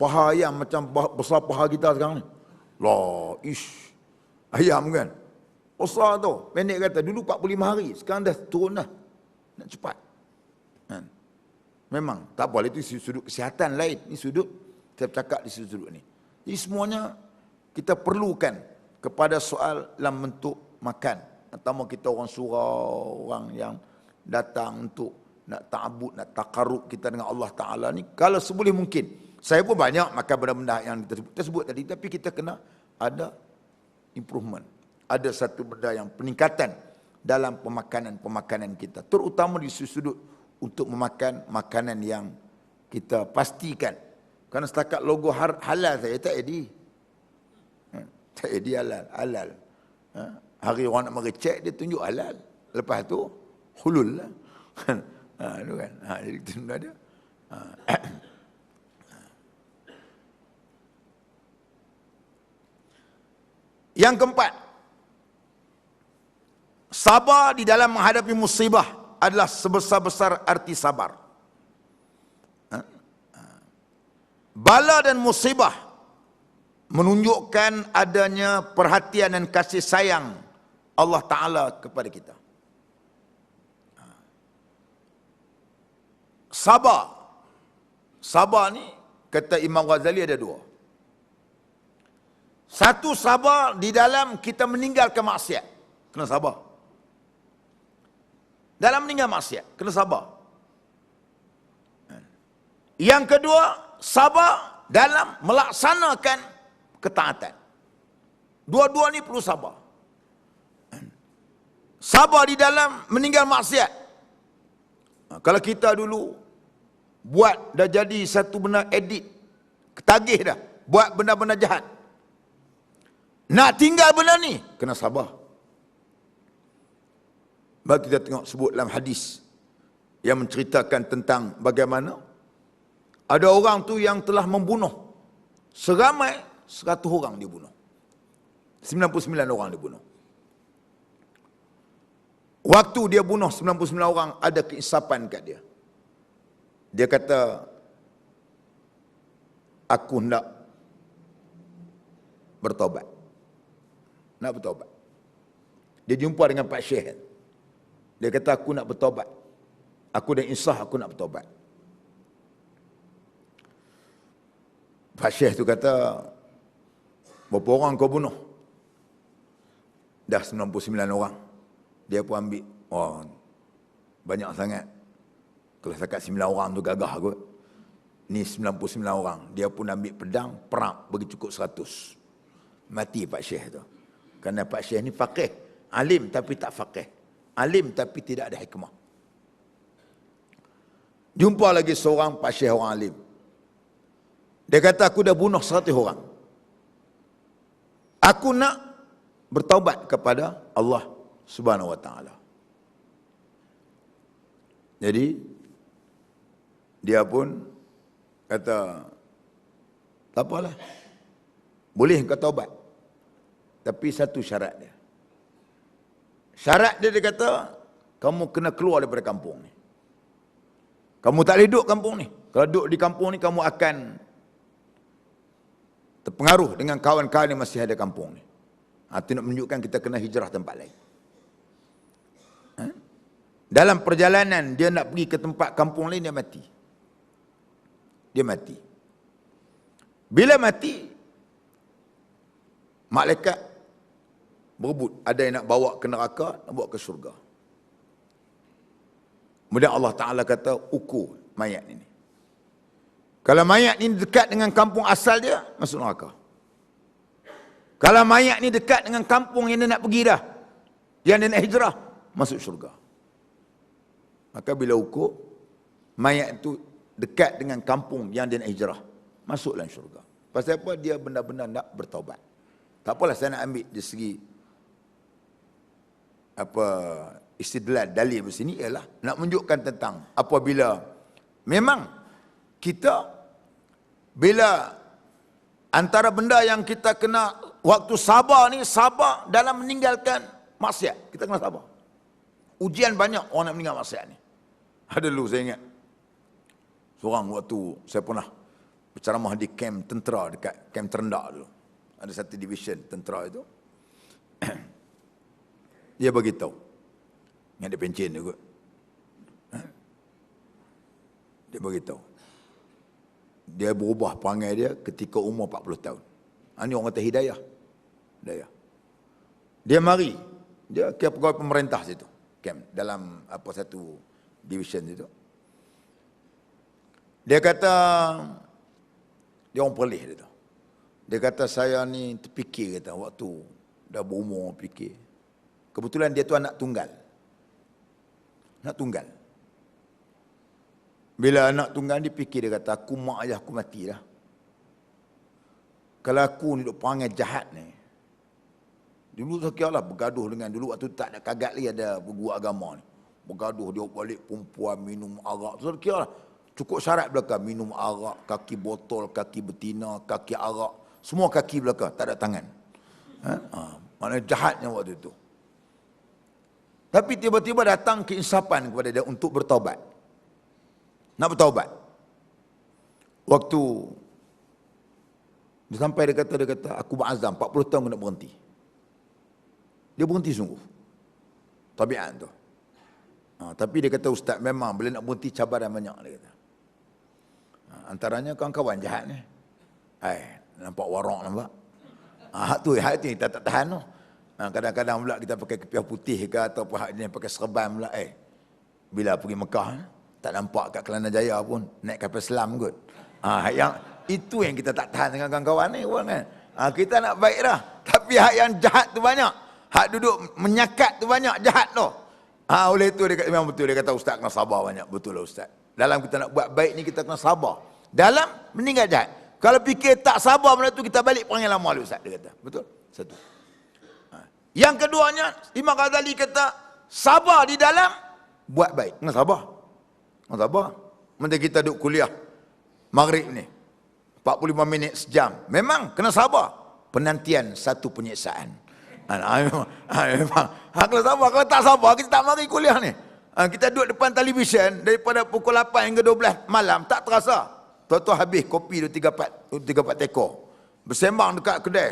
Paha ayam macam besar paha kita sekarang ni. Lah, ayam kan. Besar tu. Pendek kata, dulu 45 hari. Sekarang dah turun dah. Nak cepat. Memang, tak boleh. Itu sudut kesihatan lain. Ini sudut, saya bercakap di sudut ni. Jadi semuanya, kita perlukan kepada soal dalam bentuk makan. Pertama kita orang surau, orang yang datang untuk nak ta'abud, nak taqarrub kita dengan Allah Ta'ala ni. Kalau seboleh mungkin. Saya pun banyak makan benda-benda yang tersebut tadi. Tapi kita kena ada improvement. Ada satu benda yang peningkatan dalam pemakanan kita. Terutama di sudut untuk memakan makanan yang kita pastikan. Kerana setakat logo halal saya tak jadi. Tak jadi halal. Hari orang nak merecek dia tunjuk halal. Lepas tu hulul lah. Itu kan. Jadi itu ada. Yang keempat, sabar di dalam menghadapi musibah adalah sebesar-besar arti sabar. Bala dan musibah menunjukkan adanya perhatian dan kasih sayang Allah Ta'ala kepada kita. Sabar ni, kata Imam Ghazali ada dua. Satu, sabar di dalam kita meninggalkan maksiat. Kena sabar. Dalam meninggal maksiat, kena sabar. Yang kedua, sabar dalam melaksanakan ketaatan. Dua-dua ni perlu sabar. Sabar di dalam meninggal maksiat. Kalau kita dulu buat dah jadi satu benda edit, ketagih dah, buat benda-benda jahat. Nak tinggal benda ni, kena sabar. Baru kita tengok sebut dalam hadis yang menceritakan tentang bagaimana ada orang tu yang telah membunuh seramai 100 orang dia bunuh. 99 orang dia bunuh. Waktu dia bunuh 99 orang ada keinsapan kat dia. Dia kata, aku hendak bertaubat. Nak bertaubat. Dia jumpa dengan Pak Syekh. Dia kata, aku nak bertaubat. Aku dah insaf, aku nak bertaubat. Pak Syekh tu kata, berapa orang kau bunuh? Dah 99 orang. Dia pun ambil, banyak sangat. Kalau setakat 9 orang tu gagah kot. Ni 99 orang. Dia pun ambil pedang, perang, bagi cukup 100. Mati Pak Syekh tu. Kerana Pak Syekh ni faqih. Alim tapi tak faqih. Alim tapi tidak ada hikmah. Jumpa lagi seorang Pak Syekh orang alim. Dia kata, aku dah bunuh 100 orang. Aku nak bertaubat kepada Allah Subhanahu Wa Taala. Jadi dia pun kata, tak apalah, boleh kau taubat, tapi satu syarat dia. Syarat dia, dia kata, kamu kena keluar daripada kampung ni. Kamu tak boleh duduk kampung ni. Kalau duduk di kampung ni, kamu akan terpengaruh dengan kawan-kawan yang masih ada kampung ni. Itu nak menunjukkan kita kena hijrah tempat lain. Dalam perjalanan dia nak pergi ke tempat kampung lain, dia mati. Dia mati. Bila mati, malaikat berebut. Ada yang nak bawa ke neraka, nak bawa ke syurga. Kemudian Allah Ta'ala kata, ukur mayat ini. Kalau mayat ini dekat dengan kampung asal dia, masuk neraka. Kalau mayat ini dekat dengan kampung yang dia nak pergi dah, yang dia nak hijrah, masuk syurga. Maka bila ukur, mayat itu dekat dengan kampung yang dia nak hijrah, masuklah syurga. Pasal apa? Dia benar-benar nak bertaubat. Tak apalah saya nak ambil dari segi istidlal dalil di sini ialah nak menunjukkan tentang apabila memang kita bila antara benda yang kita kena waktu sabar ni, sabar dalam meninggalkan maksiat. Kita kena sabar. Ujian banyak orang nak meninggal maksiat ni. Ada dulu saya ingat seorang waktu saya pernah berceramah di kamp tentera dekat kamp Terendak dulu. Ada satu division tentera itu. Dia beritahu. Yang ada pencen dia kot. Dia beritahu. Dia berubah perangai dia ketika umur 40 tahun. Ini orang kata hidayah. Hidayah. Dia mari. Dia kira pegawai pemerintah situ. Camp. Dalam satu division situ. Dia kata, dia orang Perlis dia tu. Dia kata, saya ni terfikir, kata, waktu dah berumur fikir. Kebetulan dia tu anak tunggal. Anak tunggal. Bila anak tunggal dia fikir, dia kata, aku mak ayah aku mati dah. Kalau aku ni duk perangai jahat ni. Dulu saya kira lah bergaduh dengan, dulu waktu tak ada kagat lagi ada guru agama ni. Bergaduh dia balik perempuan minum arak. Saya kira lah, cukup syarat belakang. Minum arak, kaki botol, kaki betina, kaki arak. Semua kaki belakang, tak ada tangan. Maknanya jahatnya waktu itu. Tapi tiba-tiba datang keinsapan kepada dia untuk bertaubat. Nak bertaubat. Waktu dia sampai dia kata, aku berazam 40 tahun nak berhenti. Dia berhenti sungguh. Tabiat tu. Tapi dia kata, ustaz, memang bila nak berhenti cabaran banyak, dia kata. Antaranya kawan-kawan jahat ni. Nampak warak nampak. Hak tu kita tak tahan tu. Kadang-kadang pula kita pakai kepiah putih ke ataupun hak ni pakai serban pula. Bila pergi Mekah, tak nampak kat Kelana Jaya pun naik kapal selam kot. Yang itu yang kita tak tahan dengan kawan-kawan ni pun kan. Kita nak baik dah. Tapi hak yang jahat tu banyak. Hak duduk menyakat tu banyak, jahat tu. Oleh itu dia kata, memang betul, dia kata, ustaz kena sabar banyak. Betul lah ustaz. Dalam kita nak buat baik ni kita kena sabar. Dalam meninggal jahat. Kalau fikir tak sabar benda tu, kita balik perangai lama lah ustaz, dia kata. Betul? Satu. Yang keduanya, Imam Ghazali kata, sabar di dalam buat baik. Kena sabar. Kena sabar. Macam kita duduk kuliah maghrib ni. 45 minit sejam. Memang kena sabar. Penantian satu penyiksaan. Memang. Kena sabar. Kalau tak sabar, kita tak mari kuliah ni. Kita duduk depan televisyen daripada pukul 8 hingga 12 malam. Tak terasa. Tuan-tuan habis kopi tu 3-4 tekor. Bersembang dekat kedai.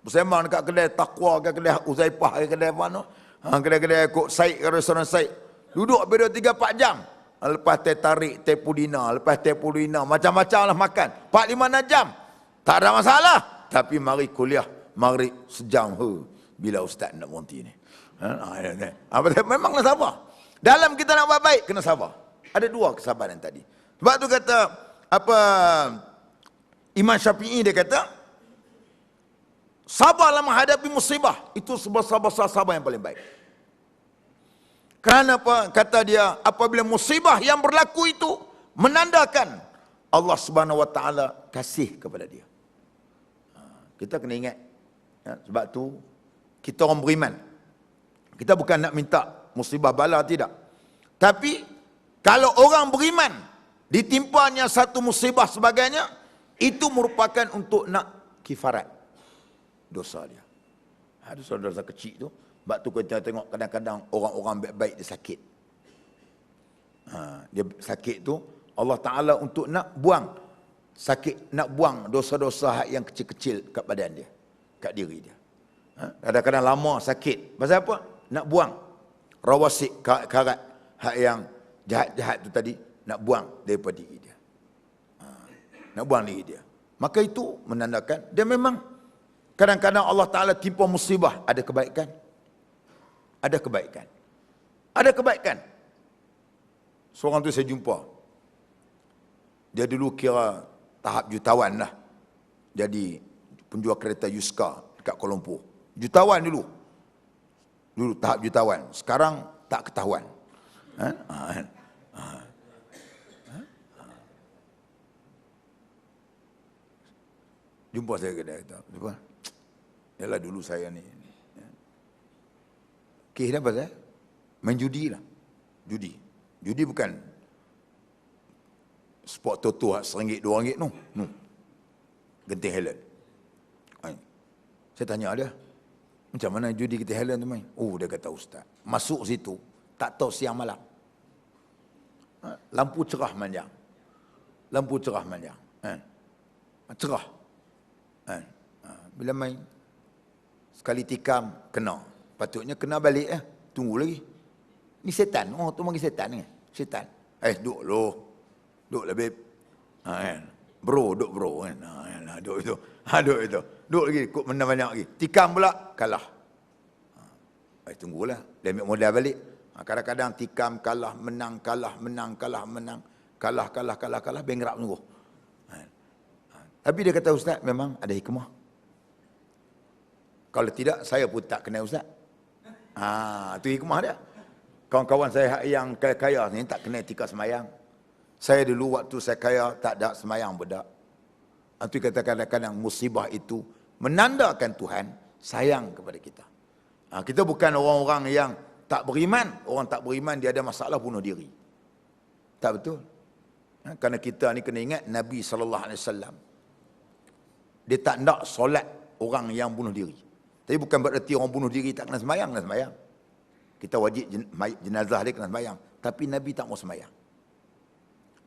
Bersembang dekat kedai Taqwa ke kedai Uzaifah ke kedai mana. Kedai-kedai Kok Said ke restoran Said. Duduk beda 3-4 jam. Lepas teh tarik, teh pudina. Lepas teh pudina. Macam-macam lah makan. 4-5 jam. Tak ada masalah. Tapi mari kuliah. Maghrib sejam. Bila ustaz nak berhenti ni. Memang kena sabar. Dalam kita nak buat baik, kena sabar. Ada dua kesabaran tadi. Sebab tu kata, Imam Syafi'i dia kata, sabarlah menghadapi musibah. Itu sabar yang paling baik. Kerana apa? Kata dia, apabila musibah yang berlaku itu menandakan Allah Subhanahu Wa Taala kasih kepada dia. Kita kena ingat, sebab tu kita orang beriman. Kita bukan nak minta musibah bala, tidak. Tapi kalau orang beriman ditimpanya satu musibah sebagainya, itu merupakan untuk nak kifarat dosa dia. Dosa-dosa kecil tu. Sebab tu kita tengok kadang-kadang orang-orang baik-baik dia sakit. Dia sakit tu Allah Ta'ala untuk nak buang sakit, nak buang dosa-dosa yang kecil-kecil kat badan dia, kat diri dia. Kadang-kadang lama sakit. Pasal apa? Nak buang rawasik, karat hak yang jahat-jahat tu tadi, nak buang daripada diri dia. Nak buang diri dia. Maka itu menandakan dia memang kadang-kadang Allah Ta'ala timpa musibah, ada kebaikan. Ada kebaikan. Ada kebaikan. Seorang tu saya jumpa. Dia dulu kira tahap jutawan lah. Jadi penjual kereta Yuska dekat Kuala Lumpur. Jutawan dulu. Dulu tahap jutawan. Sekarang tak ketahuan. Jumpa saya kedai kata, apa? Yalah dulu saya ni. Kes apa saya? Main judi lah. Judi. Judi bukan sport toto RM1, RM2 no. Genting Helen. Saya tanya dia, macam mana judi Genting Helen tu main? Oh, dia kata ustaz, masuk situ tak tahu siang malam. Lampu cerah manjang. Lampu cerah manjang. Cerah. Bila main sekali tikam kena. Patutnya kena balik tunggu lagi. Ni setan. Oh, tu panggil setan ni. Setan. Duk loh. Duk lah beb. Bro, duk bro kan. Duk itu. Duk itu. Duk lagi kok menang banyak lagi. Tikam pula kalah. Tunggulah. Dia ambil modal balik. Kadang-kadang tikam kalah, menang, kalah, menang, kalah, menang. Kalah, bengrak tunggu. Tapi dia kata ustaz memang ada hikmah. Kalau tidak saya pun tak kenal ustaz. Itu hikmah dia. Kawan-kawan saya yang kaya-kaya ni tak kena etika semayang. Saya dulu waktu saya kaya tak ada semayang bedak. Itu kata kadang-kadang musibah itu menandakan Tuhan sayang kepada kita. Kita bukan orang-orang yang tak beriman. Orang tak beriman dia ada masalah bunuh diri. Tak betul. Kerana kita ni kena ingat Nabi SAW. Dia tak nak solat orang yang bunuh diri. Tapi bukan berarti orang bunuh diri tak kena semayang, kena semayang. Kita wajib jenazah dia kena semayang. Tapi Nabi tak mau semayang.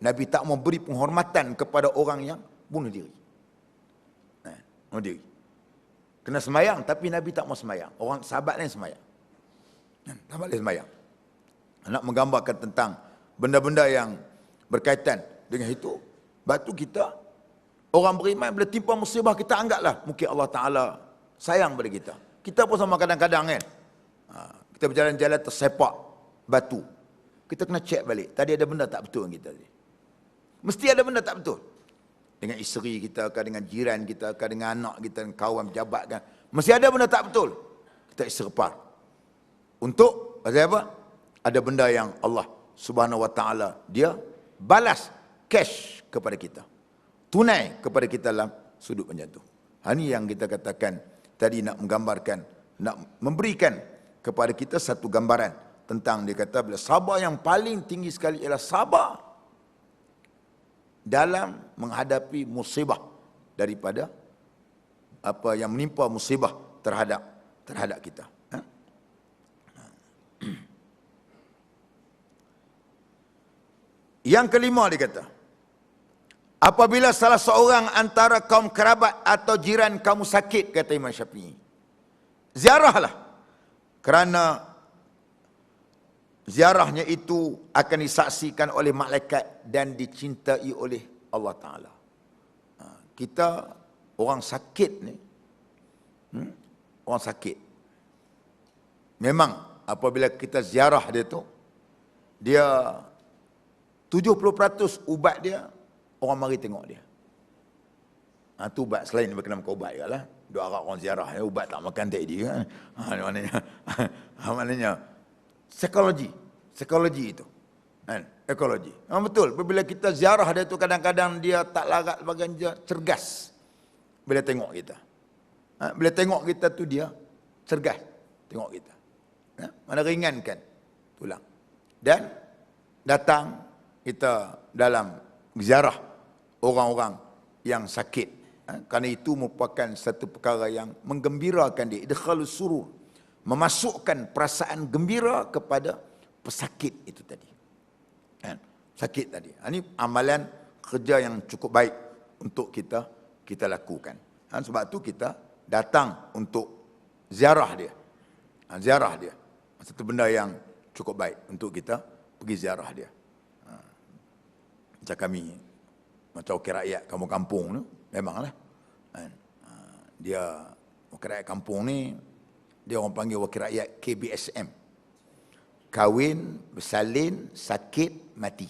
Nabi tak mau beri penghormatan kepada orang yang bunuh diri. Bunuh diri. Kena semayang, tapi Nabi tak mau semayang. Orang sahabat lain semayang. Tak boleh semayang. Nak menggambarkan tentang benda-benda yang berkaitan dengan itu. Batu kita, orang beriman bila timpa musibah, kita anggaplah mungkin Allah Ta'ala sayang pada kita. Kita pun sama kadang-kadang kan. Kita berjalan-jalan tersepak batu. Kita kena cek balik. Tadi ada benda tak betul dengan kita tadi. Mesti ada benda tak betul. Dengan isteri kita, dengan jiran kita, dengan anak kita, dengan kawan pejabat kan. Mesti ada benda tak betul. Kita istighfar. Untuk pasal apa? Ada benda yang Allah Subhanahu Wa Taala dia balas cash kepada kita. Tunai kepada kita dalam sudut penjatuh. Ini yang kita katakan tadi nak menggambarkan, nak memberikan kepada kita satu gambaran tentang dia kata bila sabar yang paling tinggi sekali ialah sabar dalam menghadapi musibah daripada apa yang menimpa musibah terhadap kita. Yang kelima dia kata, apabila salah seorang antara kaum kerabat atau jiran kamu sakit, kata Imam Syafi'i, ziarahlah. Kerana ziarahnya itu akan disaksikan oleh malaikat dan dicintai oleh Allah Ta'ala. Kita orang sakit ni, orang sakit. Memang apabila kita ziarah dia tu, dia 70% ubat dia, orang mari tengok dia. Tu ubat selain daripada makan ubat juga lah. Dua harap orang ziarah, ubat tak makan tak dia kan. Maknanya psikologi. Psikologi itu. Kan? Ekologi. Betul. Bila kita ziarah dia tu kadang-kadang dia tak larat bagian dia cergas. Bila tengok kita. Bila tengok kita tu dia cergas. Tengok kita. Mana ringankan tulang. Dan datang kita dalam ziarah orang-orang yang sakit. Kerana itu merupakan satu perkara yang menggembirakan dia. Idkhalus surur. Memasukkan perasaan gembira kepada pesakit itu tadi. Sakit tadi. Ini amalan kerja yang cukup baik untuk kita lakukan. Sebab tu kita datang untuk ziarah dia. Ziarah dia. Satu benda yang cukup baik untuk kita pergi ziarah dia. Macam kami, macam wakil rakyat kampung-kampung tu, memanglah. Dia, wakil rakyat kampung ni, dia orang panggil wakil rakyat KBSM. Kahwin, bersalin, sakit, mati.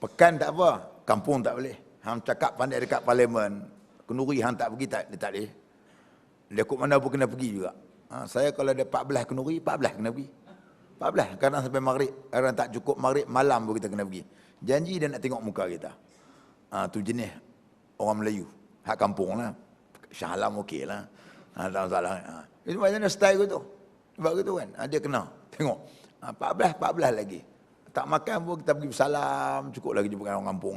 Pekan tak apa, kampung tak boleh. Hang cakap pandai dekat parlimen, kenduri hang tak pergi, dia tak boleh. Dia kut mana pun kena pergi juga. Saya kalau ada 14 kenduri, 14 kena pergi. 14, kadang sampai maghrib. Kadang tak cukup maghrib, malam pun kita kena pergi. Janji dia nak tengok muka kita. Tu jenis orang Melayu. Hak kampung lah. Shah Alam okey lah. Tak masalah. Itu macam style tu. Sebab itu kan. Dia kena tengok. 14 lagi. Tak makan pun kita pergi bersalam. Cukup lagi jumpa orang kampung.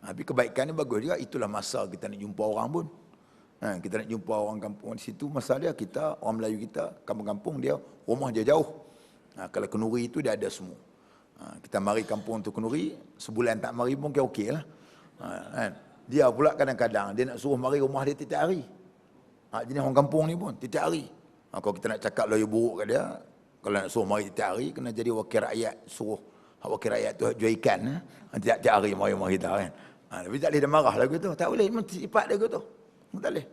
Tapi kebaikan ni bagus juga. Itulah masa kita nak jumpa orang pun. Kita nak jumpa orang kampung di situ. Masa dia kita, orang Melayu kita, kampung-kampung dia, rumah dia jauh. Kalau kenduri itu dia ada semua. Kita mari kampung untuk kenduri, sebulan tak mari pun okey lah. Dia pula kadang-kadang, dia nak suruh mari rumah dia tiap hari. Jenis orang kampung ni pun, tiap hari. Kalau kita nak cakap lawyer buruk kat dia, kalau nak suruh mari tiap hari, kena jadi wakil rakyat, suruh wakil rakyat tu jual ikan. Tiap-tiap hari mari rumah kita kan. Tapi tak boleh dia marah lagu tu. Tak boleh, memang sifat dia tu. Tak boleh.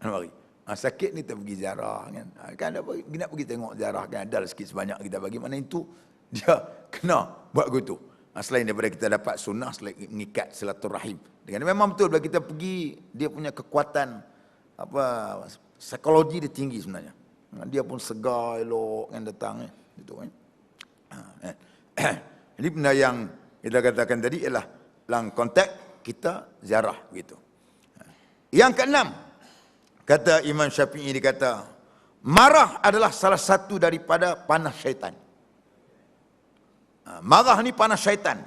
Mari. Sakit ni kita pergi ziarah kan. Kan nak pergi tengok ziarah kan. Ada sikit sebanyak kita bagi. Mana itu dia kena buat gitu. Selain daripada kita dapat sunnah, selain mengikat silaturahim. Dengan memang betul bila kita pergi, dia punya kekuatan psikologi dia tinggi sebenarnya. Dia pun segar elok kan datang kan. Gitu kan. Jadi benda yang kita katakan tadi ialah dalam konteks kita ziarah begitu. Yang keenam, kata Imam Syafi'i, dia kata, marah adalah salah satu daripada panah syaitan. Marah ni panah syaitan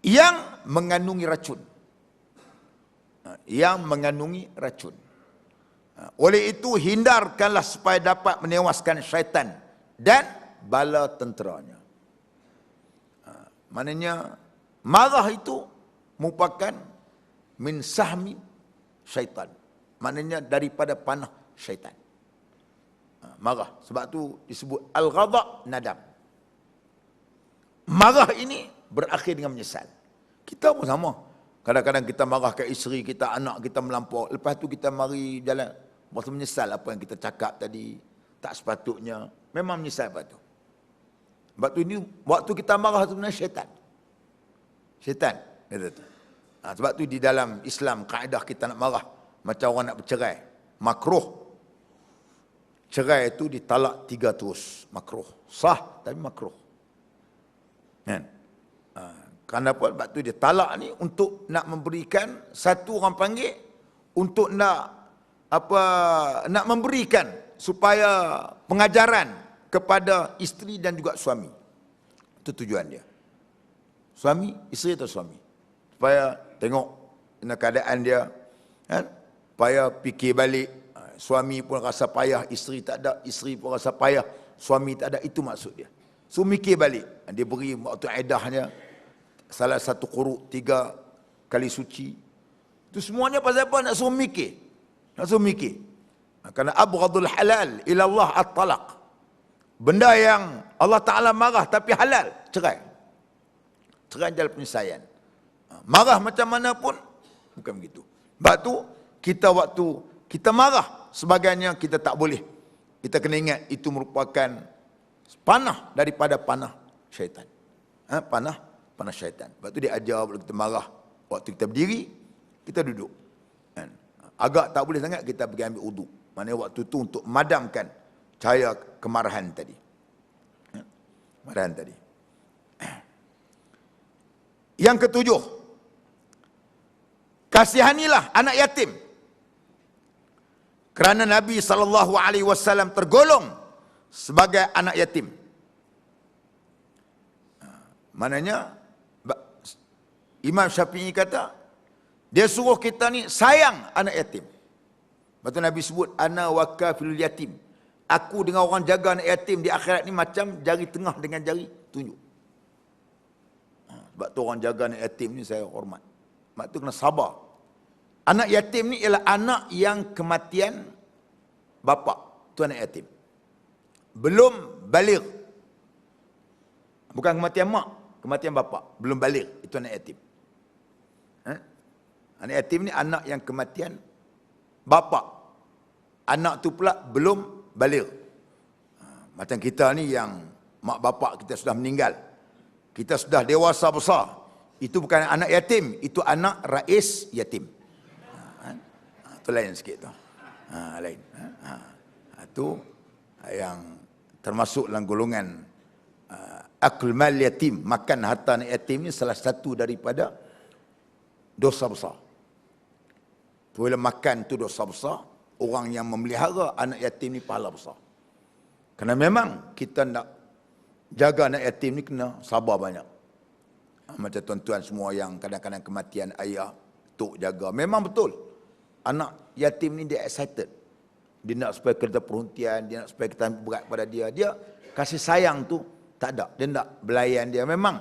yang mengandungi racun. Yang mengandungi racun. Oleh itu hindarkanlah supaya dapat menewaskan syaitan dan bala tenteranya. Maknanya marah itu merupakan min sahmi syaitan. Maknanya daripada panah syaitan. Marah. Sebab tu disebut al-ghadab, nadam. Marah ini berakhir dengan menyesal. Kita pun sama. Kadang-kadang kita marah ke isteri kita, anak kita melampau. Lepas tu kita mari jalan. Masa menyesal apa yang kita cakap tadi. Tak sepatutnya. Memang menyesal lepas tu. Sebab tu ini, waktu kita marah tu sebenarnya syaitan. Syaitan. Kata tu. Sebab tu di dalam Islam, kaedah kita nak marah. Macam orang nak bercerai. Makruh. Cerai itu ditalak 3 terus. Makruh. Sah, tapi makruh. Kan? Kenapa? Sebab tu dia talak ni untuk nak memberikan, satu orang panggil, untuk nak memberikan supaya pengajaran kepada isteri dan juga suami. Itu tujuan dia. Suami, isteri atau suami. Supaya tengok keadaan dia, kan? Supaya fikir balik, suami pun rasa payah, isteri tak ada, isteri pun rasa payah, suami tak ada, itu maksud dia. So mikir balik, dia beri waktu iddahnya, salah satu quruk 3 kali suci. Itu semuanya pasal apa? Nak suruh mikir. Nak suruh mikir. Kerana abghadul halal ila Allah at-talaq. Benda yang Allah Ta'ala marah tapi halal, cerai. Cerai jalan penyelesaian. Marah macam mana pun, bukan begitu. Sebab tu, kita waktu kita marah, sebagainya kita tak boleh. Kita kena ingat, itu merupakan panah daripada panah syaitan. Panah syaitan. Sebab tu dia ajar waktu kita marah, waktu kita berdiri, kita duduk. Agak tak boleh sangat, kita pergi ambil uduk. Maknanya waktu tu untuk memadamkan cahaya kemarahan tadi. Marahan tadi. Yang ketujuh, kasihanilah anak yatim. Kerana Nabi SAW tergolong sebagai anak yatim. Maknanya Imam Syafi'i kata, dia suruh kita ni sayang anak yatim. Lepas tu Nabi sebut, ana wakafilul yatim. Aku dengan orang jaga anak yatim di akhirat ni macam jari tengah dengan jari tunjuk. Sebab tu orang jaga anak yatim ni saya hormat. Sebab tu kena sabar. Anak yatim ni ialah anak yang kematian bapa. Tu anak yatim. Belum baligh. Bukan kematian mak, kematian bapa. Belum baligh. Itu anak yatim. Anak yatim ni anak yang kematian bapa. Anak tu pula belum baligh. Macam kita ni yang mak bapak kita sudah meninggal. Kita sudah dewasa besar. Itu bukan anak yatim, itu anak rais yatim. Itu lain sikit tu. Lain. Itu yang termasuk dalam golongan akul mal yatim, makan harta anak yatim ni salah satu daripada dosa besar. Bila makan tu dosa besar, orang yang memelihara anak yatim ni pahala besar. Kerana memang kita nak jaga anak yatim ni kena sabar banyak. Macam tuan-tuan semua yang kadang-kadang kematian ayah, tok jaga. Memang betul. Anak yatim ni dia excited. Dia nak supaya kita perhatian, dia nak supaya kita berat pada dia. Dia kasih sayang tu tak ada. Dia nak belayan dia. Memang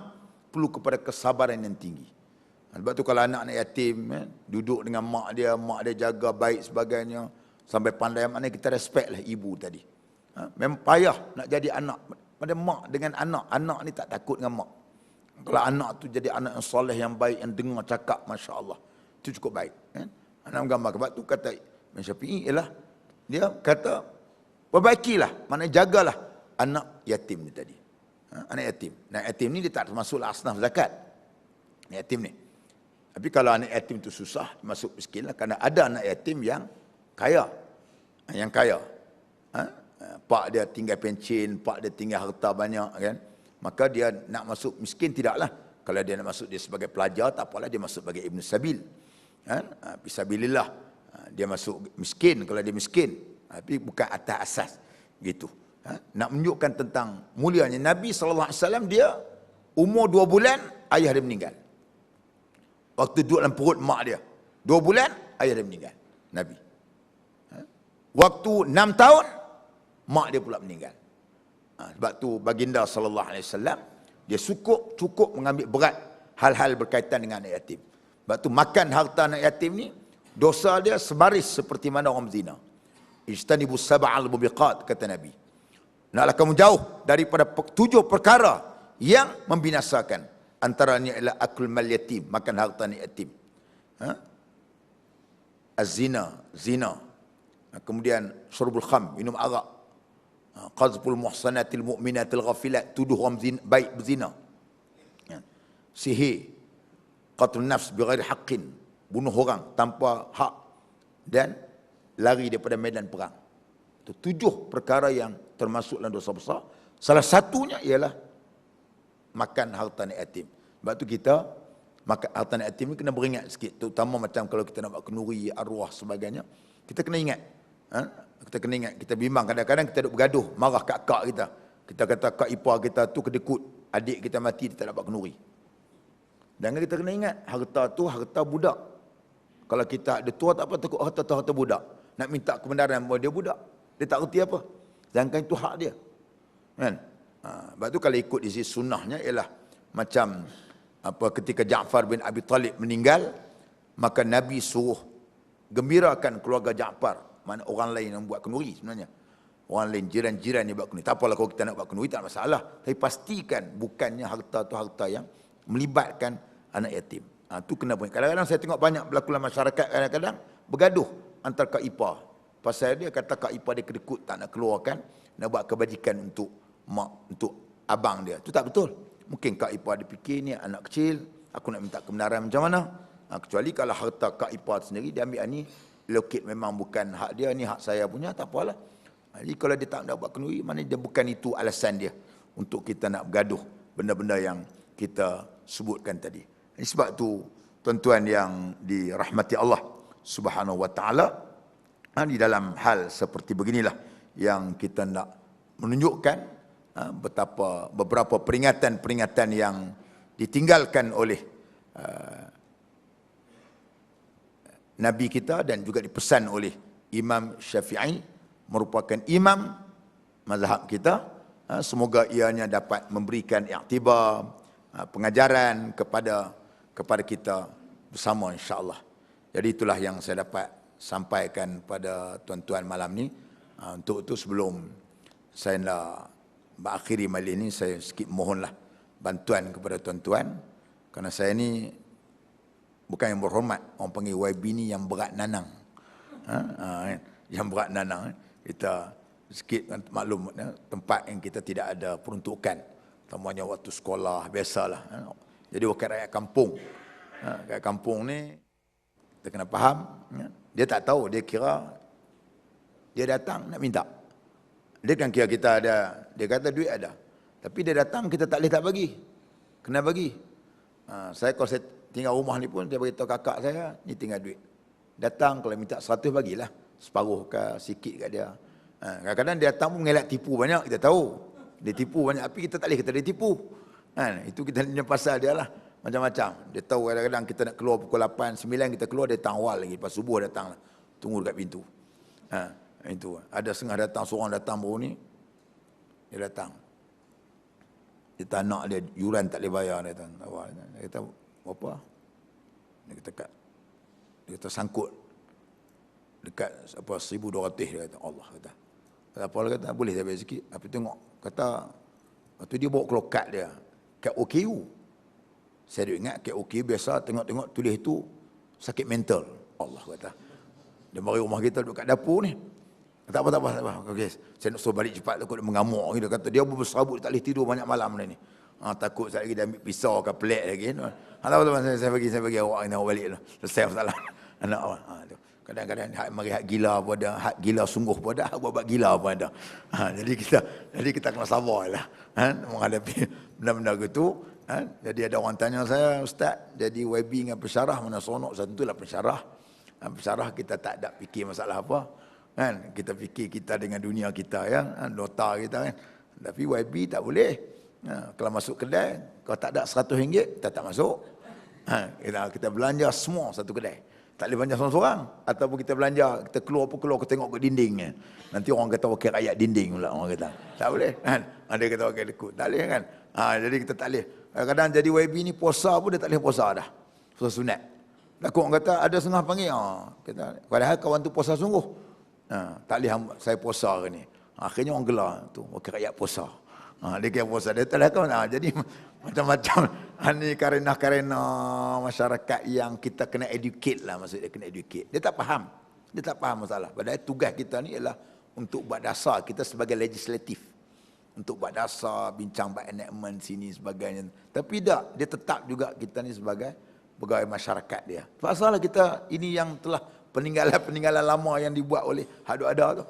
perlu kepada kesabaran yang tinggi. Sebab tu kalau anak yatim, duduk dengan mak dia jaga baik sebagainya, sampai pandai, maknanya kita respect lah ibu tadi. Memang payah nak jadi anak. Pada mak dengan anak ni tak takut dengan mak. Kalau anak tu jadi anak yang soleh, yang baik, yang dengar cakap, Masya Allah, itu cukup baik. Anak menggambar. Sebab tu kata Imam Syafi'i ialah, dia kata, perbaikilah, maknanya jagalah anak yatim ni tadi. Anak yatim. Anak yatim ni dia tak termasuk asnaf zakat. Anak yatim ni. Tapi kalau anak yatim tu susah, masuk miskin lah. Kerana ada anak yatim yang kaya. Yang kaya. Pak dia tinggal pencen, pak dia tinggal harta banyak kan. Maka dia nak masuk miskin tidaklah. Kalau dia nak masuk dia sebagai pelajar, tak apalah dia masuk sebagai Ibn Sabil. Fisabilillah. Dia masuk miskin kalau dia miskin. Tapi bukan atas asas. Gitu. Nak menunjukkan tentang mulianya. Nabi SAW dia umur 2 bulan, ayah dia meninggal. Waktu duduk dalam perut mak dia. 2 bulan, ayah dia meninggal. Nabi. Waktu 6 tahun, mak dia pula meninggal. Sebab tu baginda SAW, dia cukup mengambil berat hal-hal berkaitan dengan anak yatim. Sebab tu makan harta anak yatim ni, dosa dia sebaris seperti mana orang berzina. Ijtanibus sab'al mubiqat, kata Nabi. Naklah kamu jauh daripada 7 perkara yang membinasakan. Antaranya ialah akul mal yatim, makan harta anak yatim. Zina. Kemudian syurbul kham, minum arak. Qazful muhsanatil mu'minatil ghafilat, tuduh orang baik berzina. Sihir, qatlun nafs bighairi haqqin, bunuh orang tanpa hak, dan lari daripada medan perang. Itu 7 perkara yang termasuk dalam dosa besar. Salah satunya ialah makan harta anak yatim. Sebab tu kita makan harta anak yatim ni kena beringat sikit. Terutama macam kalau kita nak buat kenduri, arwah sebagainya, kita kena ingat. Kita kena ingat, kita bimbang kadang-kadang kita duk bergaduh, marah kat kak kita. Kita kata kak ipar kita tu kedekut, adik kita mati, dia tak dapat kenduri. Dan kita kena ingat, harta tu harta budak. Kalau kita ada tua tak apa, takut harta tu harta budak. Nak minta kebenaran bahawa dia budak. Dia tak reti apa. Sedangkan itu hak dia. Kan? Sebab tu kalau ikut isi sunnahnya ialah macam ketika Ja'far bin Abi Talib meninggal, maka Nabi suruh gembirakan keluarga Ja'far. Mana orang lain yang buat kenduri sebenarnya. Orang lain, jiran-jiran yang buat kenduri. Tak apalah kalau kita nak buat kenduri, tak masalah. Tapi pastikan bukannya harta tu harta yang melibatkan anak yatim. Itu kena punya. Kadang-kadang saya tengok banyak berlaku dalam masyarakat, kadang-kadang bergaduh antara kak ipar. Pasal dia kata kak ipar dia kedekut, tak nak keluarkan, nak buat kebajikan untuk mak, untuk abang dia. Itu tak betul. Mungkin kak ipar dia fikir ni anak kecil, aku nak minta kebenaran macam mana. Kecuali kalau harta kak ipar sendiri, dia ambil ni, lokit memang bukan hak dia, ni hak saya punya, tak apalah. Jadi kalau dia tak nak buat kenduri, mana dia bukan itu alasan dia untuk kita nak bergaduh benda-benda yang kita sebutkan tadi. Ini sebab tu tuan-tuan yang dirahmati Allah Subhanahu wa taala, di dalam hal seperti beginilah yang kita nak menunjukkan betapa beberapa peringatan-peringatan yang ditinggalkan oleh Nabi kita dan juga dipesan oleh Imam Syafi'i, merupakan imam mazhab kita. Semoga ianya dapat memberikan iktibar, pengajaran kepada kita bersama, insya-Allah. Jadi itulah yang saya dapat sampaikan pada tuan-tuan malam ni. Untuk itu sebelum saya nak mengakhiri majlis ini, saya sikit mohonlah bantuan kepada tuan-tuan, kerana saya ni bukan yang berhormat, orang panggil YB ni yang berat nanang. Yang berat nanang. Kita sikit maklum, tempat yang kita tidak ada peruntukan, terutamanya waktu sekolah biasalah. Jadi wakil rakyat kampung, rakyat kampung ni kita kena faham, dia tak tahu, dia kira dia datang nak minta. Dia kan kira kita ada, dia kata duit ada, tapi dia datang kita tak boleh tak bagi, kena bagi. Saya kalau saya tinggal rumah ni pun, dia beritahu kakak saya, ni tinggal duit, datang kalau minta 100 bagilah, separuh ke sikit kat dia. Kadang-kadang dia datang pun mengelak tipu banyak, kita tahu dia tipu banyak, tapi kita tak boleh kata dia tipu. Itu kita punya pasal dia lah, macam-macam. Dia tahu kadang-kadang kita nak keluar pukul 8, 9 kita keluar, dia datang awal lagi, lepas subuh datang lah, tunggu dekat pintu. Itu ada setengah datang, seorang datang baru ni, dia datang, dia tak nak, dia yuran tak boleh bayar, dia kata berapa, dia kata sangkut dekat apa 1,200, dia kata. Allah kata apa, dia kata boleh saya bayar sikit. Apa tengok, kata waktu dia bawa keluar kad dia, kad OKU. Saya ingat kad OKU biasa, tengok-tengok tulis tu sakit mental. Allah kata, dia mari rumah kita duduk kat dapur ni. Tak apa. Okey, saya nak suruh balik cepat, takut dia mengamuk. Dia kata dia berserabut, tak boleh tidur banyak malam ni. Takut sekali lagi dia ambil pisau ke pelik lagi. Tak apa, saya bagi awak nak balik lah. Selesai masalah. Anak awak. Kadang-kadang hak gila pun ada, hak gila sungguh pun ada, hak buat gila pun ada. Jadi kita kena sabar lah menghadapi benda-benda gitu. Jadi ada orang tanya saya, Ustaz, jadi YB dengan pensyarah mana seronok? Tentulah pensyarah. Pensyarah kita tak ada fikir masalah apa. Kita fikir kita dengan dunia kita, nota kita kan. Tapi YB tak boleh. Kalau masuk kedai, kalau tak ada RM100, kita tak masuk. Kita belanja semua satu kedai. Tak boleh belanja seorang-seorang. Ataupun kita belanja, kita keluar, kita tengok ke dinding. Nanti orang kata wakil rakyat dinding pula. Orang kata, tak boleh. Ada kata wakil dekut. Tak boleh kan. Jadi kita tak boleh. Kadang-kadang jadi YB ni puasa pun dia tak boleh puasa dah. Puasa sunat. Takut orang kata ada setengah panggil. Kata, padahal kawan tu puasa sungguh. Tak boleh saya puasa ke ni. Akhirnya orang gelar tu, wakil rakyat puasa. Dia kira puasa, dia tak lakukan. Jadi macam-macam. Ini karena masyarakat yang kita kena educate lah, maksudnya kena educate. Dia tak faham masalah. Padahal tugas kita ni ialah untuk buat dasar kita sebagai legislatif. Untuk buat dasar, bincang buat enactment sini sebagainya. Tapi tak, dia tetap juga kita ni sebagai pegawai masyarakat dia. Pasalah kita ini yang telah peninggalan lama yang dibuat oleh hadu ada tu.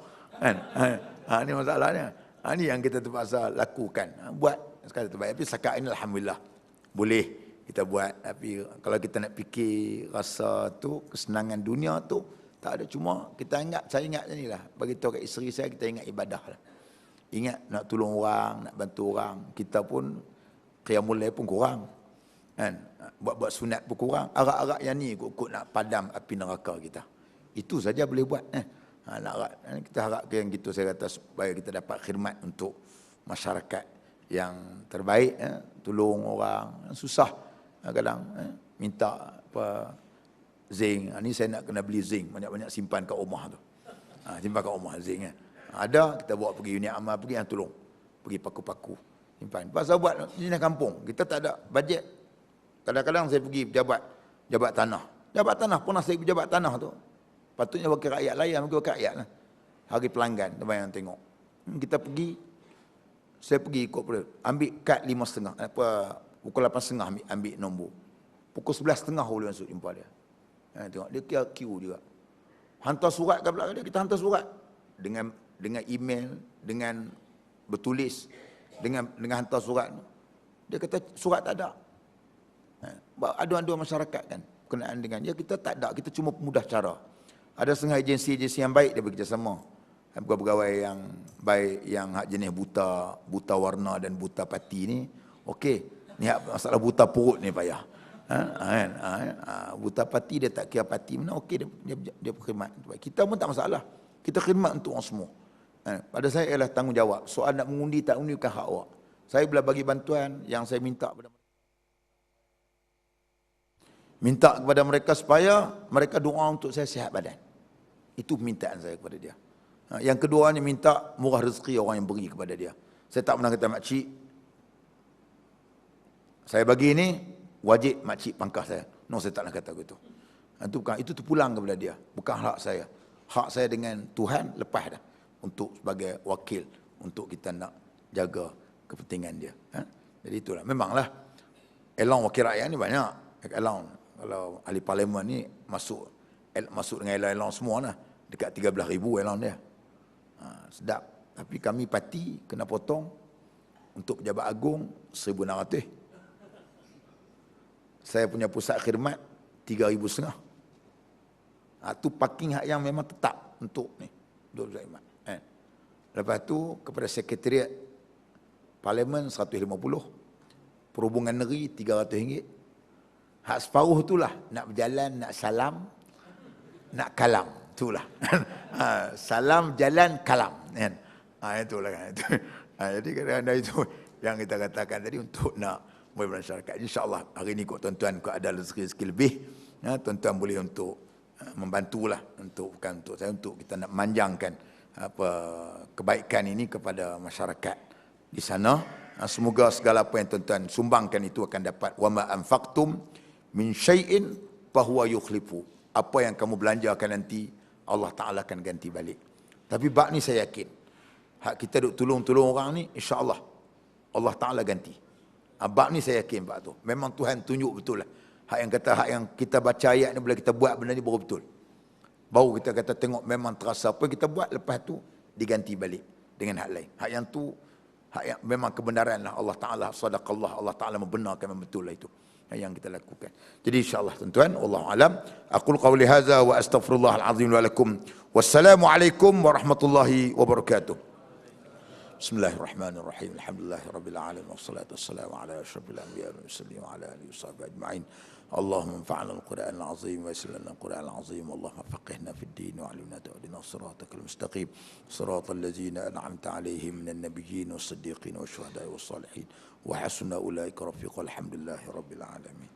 Ini masalahnya. Ini yang kita terpaksa lakukan. Buat sekali terbaik. Tapi setakat ini alhamdulillah boleh kita buat. Tapi kalau kita nak fikir rasa tu, kesenangan dunia tu tak ada. Cuma kita ingat, saya ingat ni lah, bagi tahu kat isteri saya, kita ingat ibadah lah. Ingat nak tolong orang, nak bantu orang. Kita pun qiyamul lail pun kurang. Buat sunat pun kurang. Arak-arak yang ni ikut nak padam api neraka kita. Itu saja boleh buat. Kita harap yang gitu, saya kata, supaya kita dapat khidmat untuk masyarakat yang terbaik. Tolong orang susah. Kadang minta apa zinc. Ni saya nak kena beli zinc, banyak-banyak simpan kat rumah tu. Simpan kat rumah zinc. Ada, kita bawa pergi unit amal, pergi yang tolong. Pergi paku-paku. Simpan. Pasal buat dinas kampung, kita tak ada bajet. Kadang-kadang saya pergi jabat tanah. Jabat tanah, pernah saya pergi jabat tanah tu. Patutnya wakil rakyat layan, wakil rakyat lah. Hari pelanggan, teman yang tengok. Kita pergi, saya pergi ikut ambil kad 5.30, pukul 8.30 ambil nombor. Pukul 11.30 boleh masuk jumpa dia. Tengok, dia kira queue juga. Hantar surat ke belakang dia, kita hantar surat. Dengan email, dengan bertulis. dengan hantar surat. Dia kata surat tak ada. Aduan-aduan masyarakat kan berkenaan dengan ya, kita tak ada, kita cuma mudah cara. Ada setengah agensi-agensi yang baik dia bekerjasama. Pegawai-pegawai yang baik, yang hak jenis buta warna dan buta pati ni, okey. Ni hak masalah buta perut ni payah. Buta pati dia tak kira pati mana, okey, dia berkhidmat. Kita pun tak masalah. Kita khidmat untuk orang semua. Pada saya ialah tanggungjawab. Soal nak mengundi tak mengundi bukan hak awak. Saya bila bagi bantuan yang saya minta kepada mereka supaya mereka doa untuk saya sihat badan. Itu permintaan saya kepada dia. Yang keduanya minta murah rezeki orang yang beri kepada dia. Saya tak pernah kata makcik, saya bagi ini wajib makcik pangkah saya. No, saya tak nak kata begitu. Itu bukan, itu terpulang kepada dia. Bukan hak saya. Hak saya dengan Tuhan lepas dah. Untuk sebagai wakil, untuk kita nak jaga kepentingan dia. Jadi itulah. Memanglah elong wakil rakyat ni banyak. Elong. Kalau ahli parlimen ni masuk dengan elong-elong semua lah. Dekat 13,000 elong dia. Sedap. Tapi kami parti kena potong untuk pejabat agung 1,600. Saya punya pusat khidmat 3,500. Itu parking hak yang memang tetap untuk ni. Duduk pusat khidmat. Lepas tu kepada sekretariat parlimen 150. Perhubungan negeri RM300. Hak separuh itulah nak berjalan, nak salam, nak kalam. Itulah. Salam, jalan, kalam. Itulah kan. Jadi kadang-kadang itu yang kita katakan tadi untuk nak masyarakat. InsyaAllah hari ini kok tuan-tuan kok ada rezeki lebih, tuan-tuan boleh untuk membantulah, untuk bukan untuk saya, untuk kita nak manjangkan apa kebaikan ini kepada masyarakat di sana. Semoga segala apa yang tuan-tuan sumbangkan itu akan dapat wa ma anfaqtum min syai'in fahuwa yukhlifu. Apa yang kamu belanjakan nanti Allah Taala akan ganti balik. Tapi bab ni saya yakin hak kita duk tolong-tolong orang ni, insya-Allah Allah Taala ganti. Bab ni saya yakin bab tu. Memang Tuhan tunjuk betul lah. Hak yang kata hak yang kita baca ayat ni bila kita buat benda ni baru betul. Baru kita kata tengok memang terasa apa yang kita buat, lepas tu diganti balik dengan hak lain. Hak yang tu hak yang memang kebenaran lah, Allah Ta'ala sadaqallah, Allah Ta'ala membenarkan, memang betul lah itu yang kita lakukan. Jadi insyaAllah tuan-tuan, wallahu alam. Aqul qawli hadza wa astaghfirullahal azim wa lakum. Wassalamualaikum warahmatullahi wabarakatuh. Bismillahirrahmanirrahim. Alhamdulillahirabbil alamin wassalatu wassalamu ala asyrafil anbiya'i wal mursalin wa ala alihi washabihi ajma'in. اللهم انفعنا القرآن العظيم ويسر لنا القرآن العظيم اللهم فقهنا في الدين وعلمنا تهدنا صراطك المستقيم صراط الذين أنعمت عليهم من النبيين والصديقين والشهداء والصالحين وحسن أولئك رفيقا الحمد لله رب العالمين.